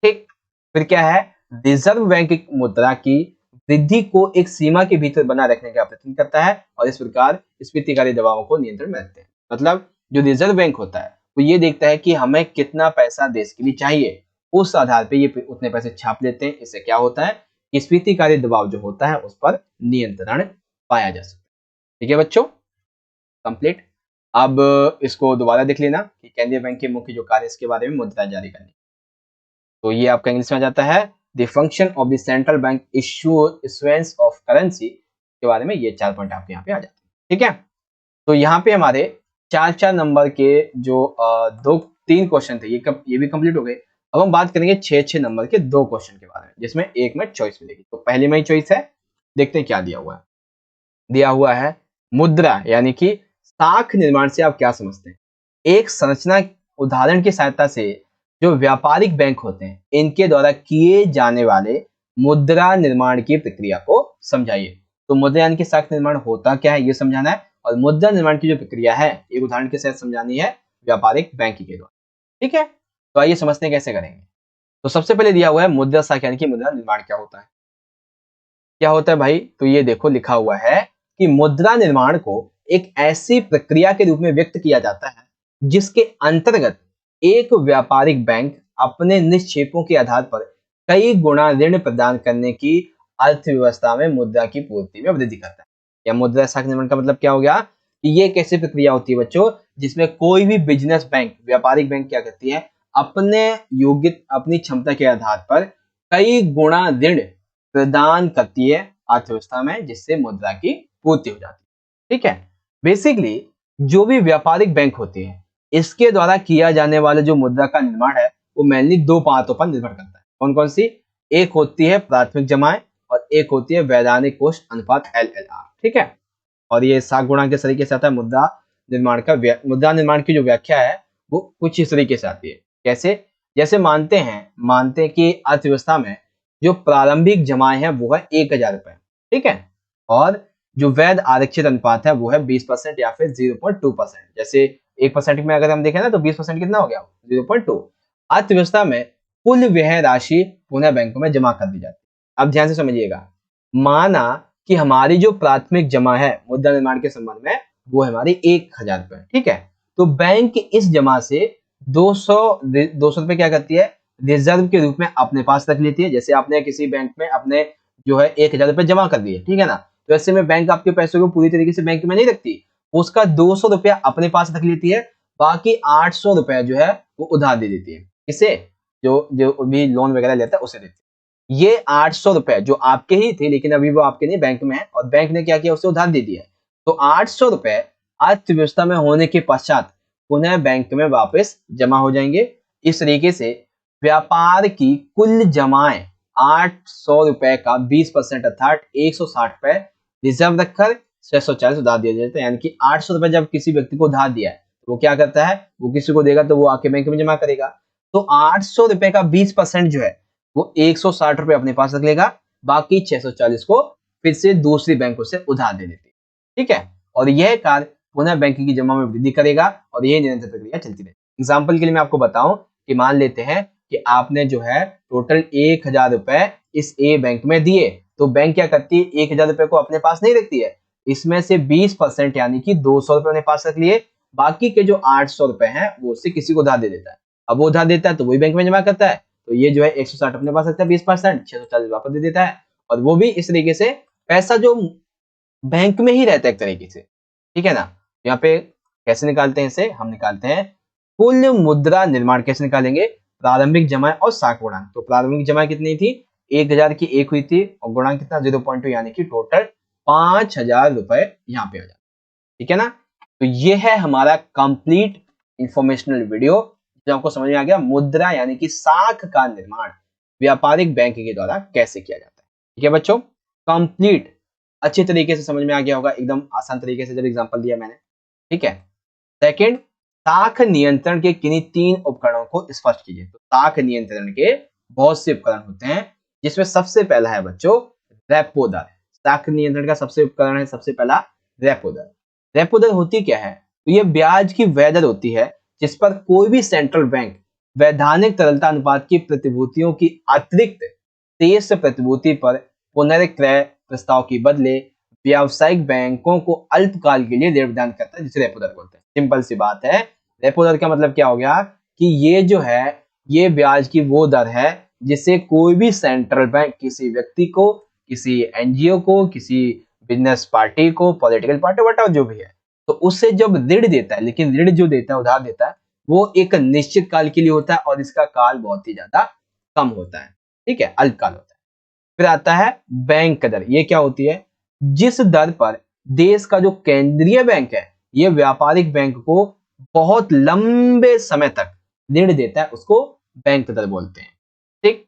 ठीक, फिर क्या है? रिजर्व बैंक मुद्रा की वृद्धि को एक सीमा के भीतर बना रखने का प्रयत्न करता है, और इस प्रकार स्फीतिकारी दबावों को नियंत्रण में रखते हैं। मतलब जो रिजर्व बैंक होता है वो ये देखता है कि हमें कितना पैसा देश के लिए चाहिए, उस आधार पे ये उतने पैसे छाप लेते हैं। इससे क्या होता है कि स्फीतिकारी दबाव जो होता है उस पर नियंत्रण पाया जा सकता है। ठीक है बच्चों, कंप्लीट। अब इसको दोबारा देख लेना कि केंद्रीय बैंक के मुख्य जो कार्य इसके बारे में, मुद्रा जारी करने। तो ये आपका इंग्लिश में आ जाता है the function of the central bank issuance of currency के बारे में। ये 4 पॉइंट आपके यहाँ पे आ जाते हैं। ठीक है, तो यहाँ पे हमारे 4 नंबर के जो 3 क्वेश्चन थे ये भी कंप्लीट हो गए। अब हम बात करेंगे 6 नंबर के 2 क्वेश्चन के बारे में, जिसमें एक में चॉइस मिलेगी। तो पहले में ही चॉइस है, देखते हैं क्या दिया हुआ है। दिया हुआ है मुद्रा यानी कि साख निर्माण से आप क्या समझते हैं? एक संरचना उदाहरण की सहायता से जो व्यापारिक बैंक होते हैं इनके द्वारा किए जाने वाले मुद्रा निर्माण की प्रक्रिया को समझाइए। तो मुद्रा यानी कि साख निर्माण होता क्या है ये समझाना है, और मुद्रा निर्माण की जो प्रक्रिया है एक उदाहरण के साथ समझानी है व्यापारिक बैंक के द्वारा। ठीक है, तो आइए समझते हैं कैसे करेंगे। तो सबसे पहले दिया हुआ है मुद्रा साख यानी कि मुद्रा निर्माण क्या होता है। क्या होता है भाई? तो ये देखो लिखा हुआ है कि मुद्रा निर्माण को एक ऐसी प्रक्रिया के रूप में व्यक्त किया जाता है जिसके अंतर्गत एक व्यापारिक बैंक अपने निक्षेपों के आधार पर कई गुना ऋण प्रदान करने की अर्थव्यवस्था में मुद्रा की पूर्ति में वृद्धि करता है। या मुद्रा साख निर्माण का मतलब क्या हो गया कि ये कैसी प्रक्रिया होती है बच्चों, जिसमें कोई भी बिजनेस बैंक, व्यापारिक बैंक क्या करती है, अपनी क्षमता के आधार पर कई गुना ऋण प्रदान करती है अर्थव्यवस्था में, जिससे मुद्रा की पूर्ति हो जाती है। ठीक है, बेसिकली जो भी व्यापारिक बैंक होते हैं इसके द्वारा किया जाने वाला जो मुद्रा का निर्माण है वो मेनली 2 बातों पर निर्भर करता है। कौन कौन सी? एक होती है प्राथमिक जमाएं और एक होती है वैधानिक कोष अनुपात LLR। ठीक है, और ये साख गुणांक के तरीके से आता है। मुद्रा निर्माण की जो व्याख्या है वो कुछ इस तरीके से आती है। कैसे? जैसे मानते हैं कि अर्थव्यवस्था में जो प्रारंभिक जमाएं हैं वो है 1000 रुपए। ठीक है, और जो वैध आरक्षित अनुपात है वो है 20% या फिर 0.2%। जैसे 1% में अगर हम देखें ना तो 20% कितना हो गया? 0.2। अर्थव्यवस्था में कुल व्यय राशि पुनः बैंकों में जमा कर दी जाती है। अब ध्यान से समझिएगा, माना कि हमारी जो प्राथमिक जमा है मुद्रा निर्माण के संबंध में वो है हमारी 1000 रुपए। ठीक है, तो बैंक इस जमा से 200 रुपए क्या करती है, रिजर्व के रूप में अपने पास रख लेती है। जैसे आपने किसी बैंक में अपने जो है 1000 रुपए जमा कर दिए, ठीक है ना, तो ऐसे में बैंक आपके पैसों को पूरी तरीके से बैंक में नहीं रखती, उसका 200 रुपया अपने पास रख लेती है, बाकी 800 रुपया जो है वो उधार दे देती है। इसे जो जो भी लोन वगैरह लेता है उसे देती है। ये 800 रुपए जो आपके ही थे लेकिन अभी वो आपके नहीं बैंक में है, और बैंक ने क्या किया, उसे उधार दे दिया है। तो 800 रुपए अर्थव्यवस्था में होने के पश्चात पुनः बैंक में वापस जमा हो जाएंगे। इस तरीके से व्यापार की कुल जमाएं 800 रुपए का 20% अर्थात 160 रुपए रिजर्व रखकर 640 उधार दिया जाता है। यानी कि 800 रुपए जब किसी व्यक्ति को उधार दिया है तो वो क्या करता है, वो किसी को देगा तो वो आके बैंक में जमा करेगा। तो 800 रुपए का 20% जो है वो 160 रुपए अपने पास रख लेगा, बाकी 640 को फिर से दूसरी बैंकों से उधार दे देती है। ठीक है, और यह कार्य पुनः बैंक की जमा में वृद्धि करेगा और यह निरंतर प्रक्रिया चलती रहेगी। एग्जाम्पल के लिए मैं आपको बताऊं कि मान लेते हैं कि आपने जो है टोटल 1000 रुपए इस ए बैंक में दिए, तो बैंक क्या करती है, 1000 रुपए को अपने पास नहीं रखती है, इसमें से 20% यानी कि 200 रुपए अपने पास रख लिए, बाकी के जो 800 रुपए हैं वो उससे किसी को उधार दे देता है। अब वो उधार देता है तो वही बैंक में जमा करता है, तो ये जो है 160 अपने पास रखता है 20%, 640 वापस दे देता है। और वो भी इस तरीके से पैसा जो बैंक में ही रहता है एक तरीके से। ठीक है ना, यहाँ पे कैसे निकालते हैं इसे, हम निकालते हैं कुल मुद्रा निर्माण। कैसे निकालेंगे, प्रारंभिक जमा और साख गुणांक। तो प्रारंभिक जमा कितनी थी, 1000 की एक हुई थी और गुणांक कितना 0.2 यानी कि टोटल 5000 रुपए यहाँ पे आ जाता। ठीक है ना, तो ये है हमारा कंप्लीट इंफॉर्मेशनल वीडियो जो आपको समझ में आ गया मुद्रा यानी कि साख का निर्माण व्यापारिक बैंक के द्वारा कैसे किया जाता है। ठीक है बच्चों, कंप्लीट अच्छे तरीके से समझ में आ गया होगा, एकदम आसान तरीके से जब एग्जांपल दिया मैंने। ठीक है, सेकंड, साख नियंत्रण के किन्हीं 3 उपकरणों को स्पष्ट कीजिए। तो साख नियंत्रण के बहुत से उपकरण होते हैं, जिसमें सबसे पहला है बच्चों रेपो दर। साख नियंत्रण का सबसे उपकरण है सबसे पहला रेपो दर। रेपो दर होती क्या है, तो ये ब्याज की वह दर होती है जिस पर कोई भी सेंट्रल बैंक वैधानिक तरलता अनुपात की प्रतिभूतियों की अतिरिक्त शेष प्रतिभूति पर पुनर्क्रय प्रस्ताव के बदले व्यावसायिक बैंकों को अल्पकाल के लिए ऋण प्रदान करता है, जिसे रेपो दर बोलते हैं। सिंपल सी बात है, रेपो दर का मतलब क्या हो गया कि ये जो है ये ब्याज की वो दर है जिसे कोई भी सेंट्रल बैंक किसी व्यक्ति को, किसी एनजीओ को, किसी बिजनेस पार्टी को, पॉलिटिकल पार्टी वटा जो भी है, तो उससे जब ऋण देता है, लेकिन ऋण जो देता है उधार देता है वो एक निश्चित काल के लिए होता है और इसका काल बहुत ही ज्यादा कम होता है। ठीक है, अल्पकाल होता है। फिर आता है बैंक दर। ये क्या होती है, जिस दर पर देश का जो केंद्रीय बैंक है ये व्यापारिक बैंक को बहुत लंबे समय तक ऋण देता है, उसको बैंक दर बोलते हैं। ठीक,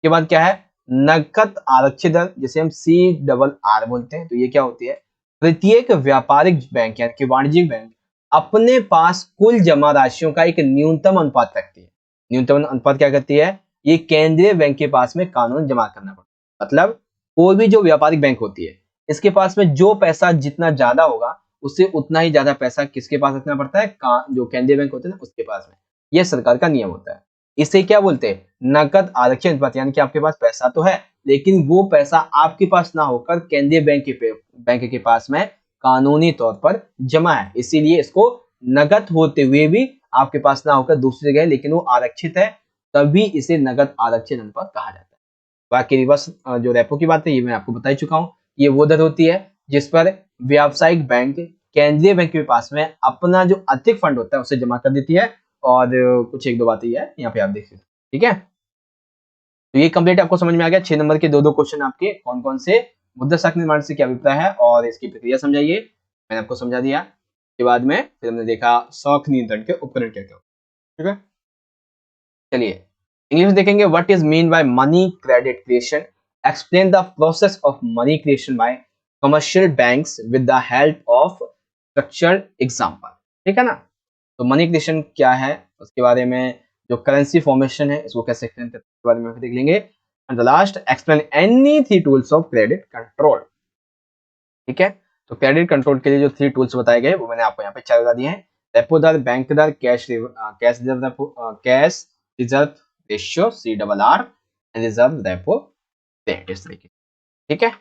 के बाद क्या है, नकद आरक्षित दर, जिसे हम CRR बोलते हैं। तो ये क्या होती है, प्रत्येक व्यापारिक बैंक यानी कि वाणिज्यिक बैंक अपने पास कुल जमा राशियों का एक न्यूनतम अनुपात रखती है। न्यूनतम अनुपात क्या करती है, ये केंद्रीय बैंक के पास में कानून जमा करना पड़ता है। मतलब कोई भी जो व्यापारिक बैंक होती है इसके पास में जो पैसा जितना ज्यादा होगा उससे उतना ही ज्यादा पैसा किसके पास रखना पड़ता है, जो केंद्रीय बैंक होते हैं ना उसके पास में। यह सरकार का नियम होता है। इसे क्या बोलते हैं, नकद आरक्षित अनुपात। यानी कि आपके पास पैसा तो है लेकिन वो पैसा आपके पास ना होकर केंद्रीय बैंक के पास में कानूनी तौर पर जमा है, इसीलिए इसको नकद होते हुए भी आपके पास ना होकर दूसरी जगह लेकिन वो आरक्षित है, तभी इसे नकद आरक्षित अनुपात कहा जाता है। बाकी रिवर्स जो रेपो की बात है ये मैं आपको बता ही चुका हूँ। ये वो दर होती है जिस पर व्यावसायिक बैंक केंद्रीय बैंक के पास में अपना जो अतिरिक्त फंड होता है उसे जमा कर देती है। और कुछ एक दो बातें है यहाँ पे आप देखिए। ठीक है, तो ये कंप्लीट आपको समझ में आ गया। 6 नंबर के दो क्वेश्चन आपके कौन कौन से, मुद्रा साख निर्माण से क्या अभिप्राय है और इसकी प्रक्रिया समझाइए, मैंने आपको समझा दिया। के बाद में फिर हमने देखा साख नियंत्रण के उपकरण क्या क्या। ठीक है, चलिए इंग्लिश में देखेंगे। What is mean by money credit creation, explain the process of money creation bye commercial banks with the help of structured example. ठीक है ना, तो मनी क्रिएशन क्या है उसके बारे में, जो करेंसी फॉर्मेशन है इसको कैसे एक्सप्लेन करते हैं इसके बारे में देख लेंगे। And the last, explain any 3 tools of credit control. ठीक है, तो क्रेडिट कंट्रोल के लिए जो 3 टूल्स बताए गए वो मैंने आपको यहाँ पे 4 बता दिए हैं। रेपो दर, बैंक दर, cash reserve ratio CRR and reserve repo rate, इस तरीके। ठीक है,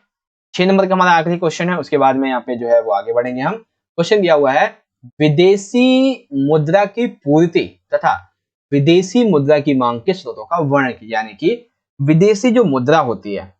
6 नंबर का हमारा आखिरी क्वेश्चन है, उसके बाद में यहाँ पे जो है वो आगे बढ़ेंगे हम। क्वेश्चन दिया हुआ है, विदेशी मुद्रा की पूर्ति तथा विदेशी मुद्रा की मांग के स्रोतों का वर्णन कीजिए। यानी कि विदेशी जो मुद्रा होती है,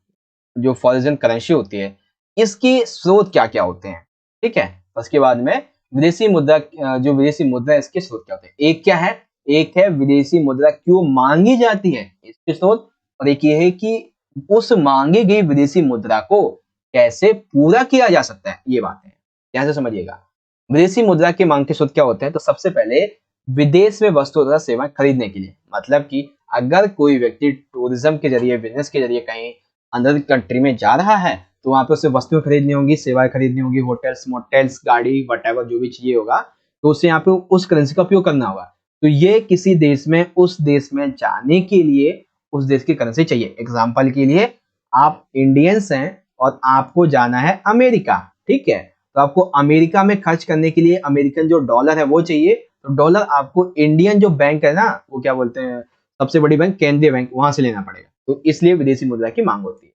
जो फॉरेन करेंसी होती है, इसके स्रोत क्या क्या होते हैं। ठीक है, उसके बाद में विदेशी मुद्रा, जो विदेशी मुद्रा इसके स्रोत क्या होते हैं। एक क्या है, एक है विदेशी मुद्रा क्यों मांगी जाती है, इसके स्रोत, और एक ये है कि उस मांगी गई विदेशी मुद्रा को कैसे पूरा किया जा सकता है, ये बात है। ध्यान से समझिएगा। विदेशी मुद्रा की मांग के स्रोत क्या होते हैं? तो सबसे पहले विदेश में वस्तु तथा सेवाएं खरीदने के लिए, मतलब कि अगर कोई व्यक्ति टूरिज्म के जरिए, बिजनेस के जरिए कहीं अंदर कंट्री में जा रहा है, तो वहां पे उसे वस्तुएं खरीदनी होंगी, सेवाएं खरीदनी होंगी, होटल्स, मोटेल्स, गाड़ी, वटेवर जो भी चाहिए होगा, तो उसे यहाँ पे उस करेंसी का उपयोग करना होगा। तो ये किसी देश में, उस देश में जाने के लिए उस देश की करेंसी चाहिए। एग्जाम्पल के लिए, आप इंडियंस हैं और आपको जाना है अमेरिका, ठीक है, तो आपको अमेरिका में खर्च करने के लिए अमेरिकन जो डॉलर है वो चाहिए। तो डॉलर आपको इंडियन जो बैंक है ना, वो क्या बोलते हैं, सबसे बड़ी बैंक केंद्रीय बैंक, वहां से लेना पड़ेगा। तो इसलिए विदेशी मुद्रा की मांग होती है।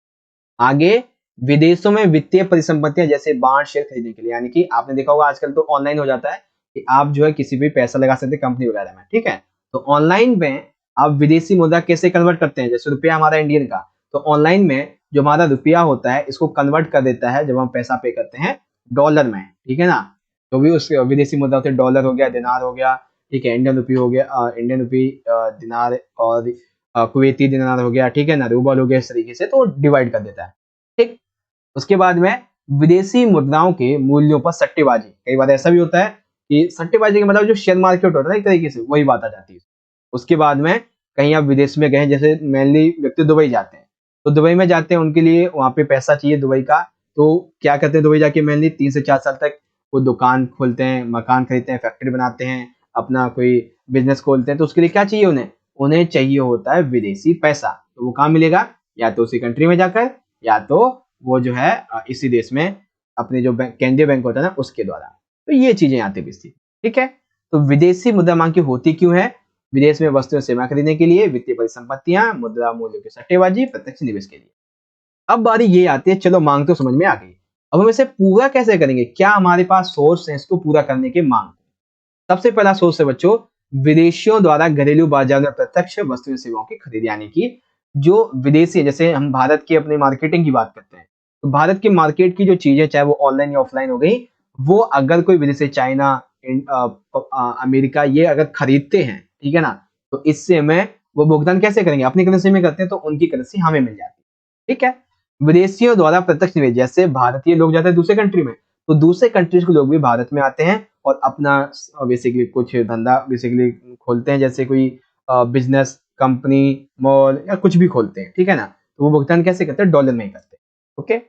आगे, विदेशों में वित्तीय परिसंपत्तियां जैसे बांड, शेयर खरीदने के लिए, यानी कि आपने देखा होगा आजकल तो ऑनलाइन हो जाता है कि आप जो है किसी भी पैसा लगा सकते हैं कंपनी वगैरह में, ठीक है। तो ऑनलाइन में आप विदेशी मुद्रा कैसे कन्वर्ट करते हैं? जैसे रुपया हमारा इंडियन का, तो ऑनलाइन में जो हमारा रुपया होता है इसको कन्वर्ट कर देता है जब हम पैसा पे करते हैं डॉलर में, ठीक है ना। तो भी उस विदेशी मुद्रा होते हैं, डॉलर हो गया, दिनार हो गया, ठीक है, इंडियन रुपी हो गया, इंडियन रुपी, दिनार, और कुवैती दिनार हो गया, ठीक है ना, रूबल हो गया, इस तरीके से तो डिवाइड कर देता है, ठीक। उसके बाद में विदेशी मुद्राओं के मूल्यों पर सट्टेबाजी, कई बार ऐसा भी होता है कि सट्टेबाजी का मतलब जो शेयर मार्केट होता है एक तरीके से, वही बात आ जाती है। उसके बाद में कहीं आप विदेश में गए, जैसे मेनली व्यक्ति दुबई जाते हैं, तो दुबई में जाते हैं, उनके लिए वहां पे पैसा चाहिए दुबई का, तो क्या करते हैं दुबई जाके मेनली 3 से 4 साल तक वो दुकान खोलते हैं, मकान खरीदते हैं, फैक्ट्री बनाते हैं, अपना कोई बिजनेस खोलते हैं। तो उसके लिए क्या चाहिए उन्हें? उन्हें चाहिए होता है विदेशी पैसा। तो वो कहाँ मिलेगा? या तो उसी कंट्री में जाकर, या तो वो जो है इसी देश में अपने जो केंद्रीय बैंक होता है ना उसके द्वारा। तो ये चीजें आती है, ठीक है। तो विदेशी मुद्रा मांग की होती क्यों है? विदेश में वस्तुएं सेवा खरीदने के लिए, वित्तीय परिसंपत्तियां, मुद्रा मूल्यों की सट्टेबाजी, प्रत्यक्ष निवेश के लिए। अब बारी ये आती है, चलो मांग तो समझ में आ गई, अब हम इसे पूरा कैसे करेंगे? क्या हमारे पास सोर्स है इसको पूरा करने के? मांग, सबसे पहला सोर्स है बच्चों, विदेशियों द्वारा घरेलू बाजार में प्रत्यक्ष वस्तु सेवाओं की खरीद, यानी कि जो विदेशी है, जैसे हम भारत की अपनी मार्केटिंग की बात करते हैं, तो भारत की मार्केट की जो चीजें, चाहे वो ऑनलाइन या ऑफलाइन हो गई, वो अगर कोई विदेशी, चाइना, अमेरिका, ये अगर खरीदते हैं, ठीक है ना, तो इससे हमें वो भुगतान कैसे करेंगे? अपनी करेंसी में करते हैं, तो उनकी करेंसी हमें मिल जाती है, ठीक है। विदेशियों द्वारा प्रत्यक्ष निवेश, जैसे भारतीय लोग जाते हैं दूसरे कंट्री में, तो दूसरे कंट्रीज के लोग भी भारत में आते हैं और अपना बेसिकली कुछ धंधा बेसिकली खोलते हैं, जैसे कोई बिजनेस, कंपनी, मॉल या कुछ भी खोलते हैं, ठीक है ना। तो वो भुगतान कैसे करते हैं? डॉलर में ही करते हैं, ओके।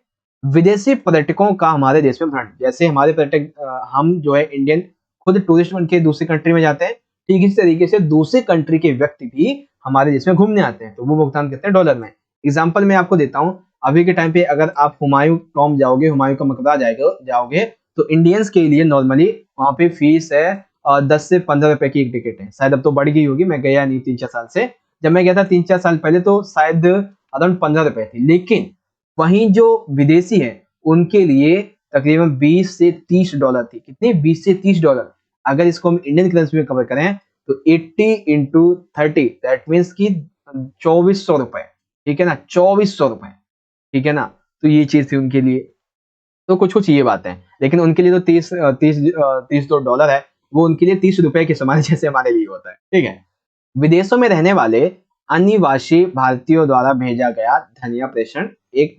विदेशी पर्यटकों का हमारे देश में भ्रमण, जैसे हमारे पर्यटक, हम जो है इंडियन खुद टूरिस्ट बन के दूसरी कंट्री में जाते हैं, ठीक इसी तरीके से दूसरे कंट्री के व्यक्ति भी हमारे देश में घूमने आते हैं, तो वो भुगतान करते हैं डॉलर में। एग्जाम्पल मैं आपको देता हूँ, अभी के टाइम पे अगर आप हुमायूं टॉम जाओगे, हुमायूं का मकबरा जाओगे, तो इंडियंस के लिए नॉर्मली वहां पे फीस है 10 से 15 रुपए की एक टिकट है, शायद अब तो बढ़ गई होगी, मैं गया नहीं 3-4 साल से। जब मैं गया था 3-4 साल पहले तो शायद अराउंड 15 रुपए थी, लेकिन वहीं जो विदेशी है उनके लिए तकरीबन 20 से 30 डॉलर थी। कितनी? 20 से 30 डॉलर। अगर इसको हम इंडियन करेंसी में कवर करें तो 80 × 30, दैट मीन्स की 2400 रुपए, ठीक है ना, 2400 रुपए, ठीक है ना। तो ये चीज थी उनके लिए। तो कुछ कुछ ये बात है, लेकिन उनके लिए तो 30 जो डॉलर है वो उनके लिए 30 रुपए के समान जैसे हमारे लिए होता है, ठीक है। विदेशों में रहने वाले अनिवासी भारतीयों द्वारा भेजा गया धनिया प्रेषण एक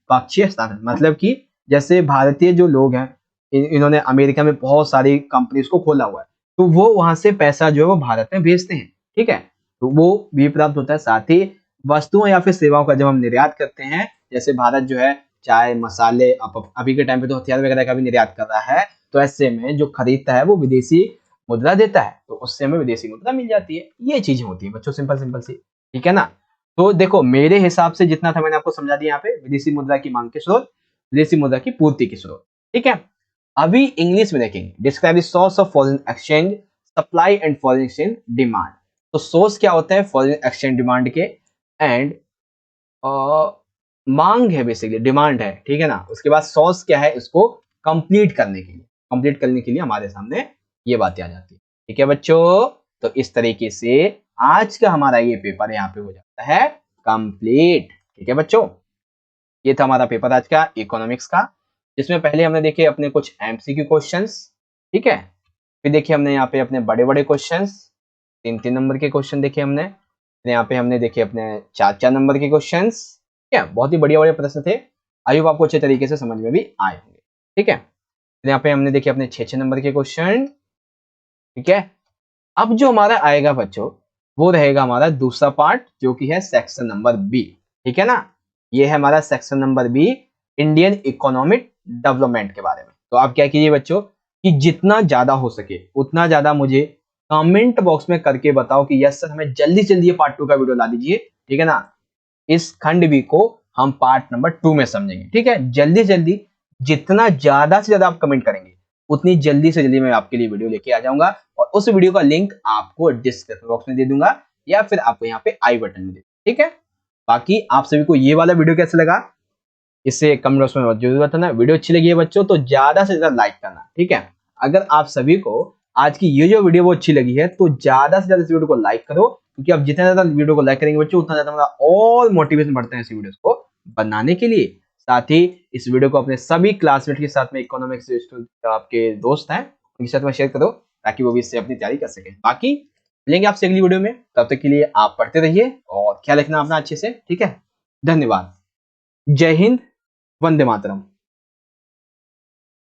पक्षीय स्थान, मतलब कि जैसे भारतीय जो लोग हैं, इन्होंने अमेरिका में बहुत सारी कंपनीज को खोला हुआ है, तो वो वहां से पैसा जो है वो भारत में भेजते हैं, ठीक है। तो वो भी प्राप्त होता है। साथ ही वस्तुओं या फिर सेवाओं का जब हम निर्यात करते हैं, जैसे भारत जो है चाय, मसाले, अभी के टाइम पे तो हथियार वगैरह का भी निर्यात कर रहा है, तो ऐसे में जो खरीदता है वो विदेशी मुद्रा देता है, तो उससे हमें विदेशी मुद्रा मिल जाती है। ये चीजें होती है बच्चों, सिंपल सिंपल सी, ठीक है ना। तो देखो मेरे हिसाब से जितना था मैंने आपको समझा दिया यहाँ पे, विदेशी मुद्रा की मांग के स्रोत, विदेशी मुद्रा की पूर्ति के स्रोत, ठीक है। अभी इंग्लिश में देखेंगे, describe the source of foreign exchange supply and foreign exchange demand. तो सोर्स क्या होता है फॉरेन एक्सचेंज डिमांड के, एंड मांग है बेसिकली, डिमांड है, ठीक है ना। उसके बाद सोर्स क्या है, इसको कंप्लीट करने के लिए, हमारे सामने ये बातें आ जाती है, ठीक है बच्चों। तो इस तरीके से आज का हमारा ये पेपर यहाँ पे हो जाता है कंप्लीट, ठीक है बच्चों। ये था हमारा पेपर आज का इकोनॉमिक्स का, जिसमें पहले हमने देखे अपने कुछ एमसीक्यू क्वेश्चंस, ठीक है। फिर देखिए हमने यहाँ पे अपने बड़े बड़े क्वेश्चंस, 3-3 नंबर के क्वेश्चन देखे हमने। फिर यहाँ पे हमने देखे अपने 4-4 नंबर के क्वेश्चंस, ठीक है। बहुत ही बढ़िया बढ़िया प्रश्न थे। आई होप आपको अच्छे तरीके से समझ में भी आए होंगे, ठीक है। यहाँ पे हमने देखे अपने 6 नंबर के क्वेश्चन। ठीक है, अब जो हमारा आएगा बच्चों वो रहेगा हमारा दूसरा पार्ट जो कि है सेक्शन नंबर बी। ठीक है ना, ये है हमारा section number B, Indian economic development के बारे में। तो आप क्या कीजिए बच्चों कि जितना ज्यादा हो सके उतना ज्यादा मुझे कमेंट बॉक्स में करके बताओ कि यस सर हमें जल्दी जल्दी ये पार्ट 2 का वीडियो ला दीजिए। ठीक है ना, इस खंड बी को हम पार्ट नंबर 2 में समझेंगे। ठीक है, जल्दी जल्दी जितना ज्यादा से ज्यादा आप कमेंट करेंगे उतनी जल्दी से जल्दी मैं आपके लिए वीडियो लेके आ जाऊंगा, और उस वीडियो का लिंक आपको डिस्क्रिप्शन बॉक्स में दे दूंगा या फिर आपको यहाँ पे आई बटन में दे। ठीक है, बाकी आप सभी को ये वाला वीडियो कैसा लगा इसे कमेंट बॉक्स में जरूर बताना। वीडियो अच्छी लगी है बच्चों तो ज्यादा से ज्यादा लाइक करना। ठीक है, अगर आप सभी को आज की ये जो वीडियो वो अच्छी लगी है तो ज्यादा से ज्यादा इस वीडियो को लाइक करो, क्योंकि आप जितना ज्यादा वीडियो को लाइक करेंगे बच्चों उतना ज्यादा हमारा और मोटिवेशन बढ़ता है इस वीडियो को बनाने के लिए। साथ ही इस वीडियो को अपने सभी क्लासमेट के साथ में, इकोनॉमिक्स आपके दोस्त हैं उनके साथ में शेयर करो ताकि वो भी इससे अपनी तैयारी कर सके। बाकी मिलेंगे आपसे अगली वीडियो में, तब तक के लिए आप पढ़ते रहिए और ख्याल रखना अपना अच्छे से। ठीक है, धन्यवाद, जय हिंद, वंदे मातरम।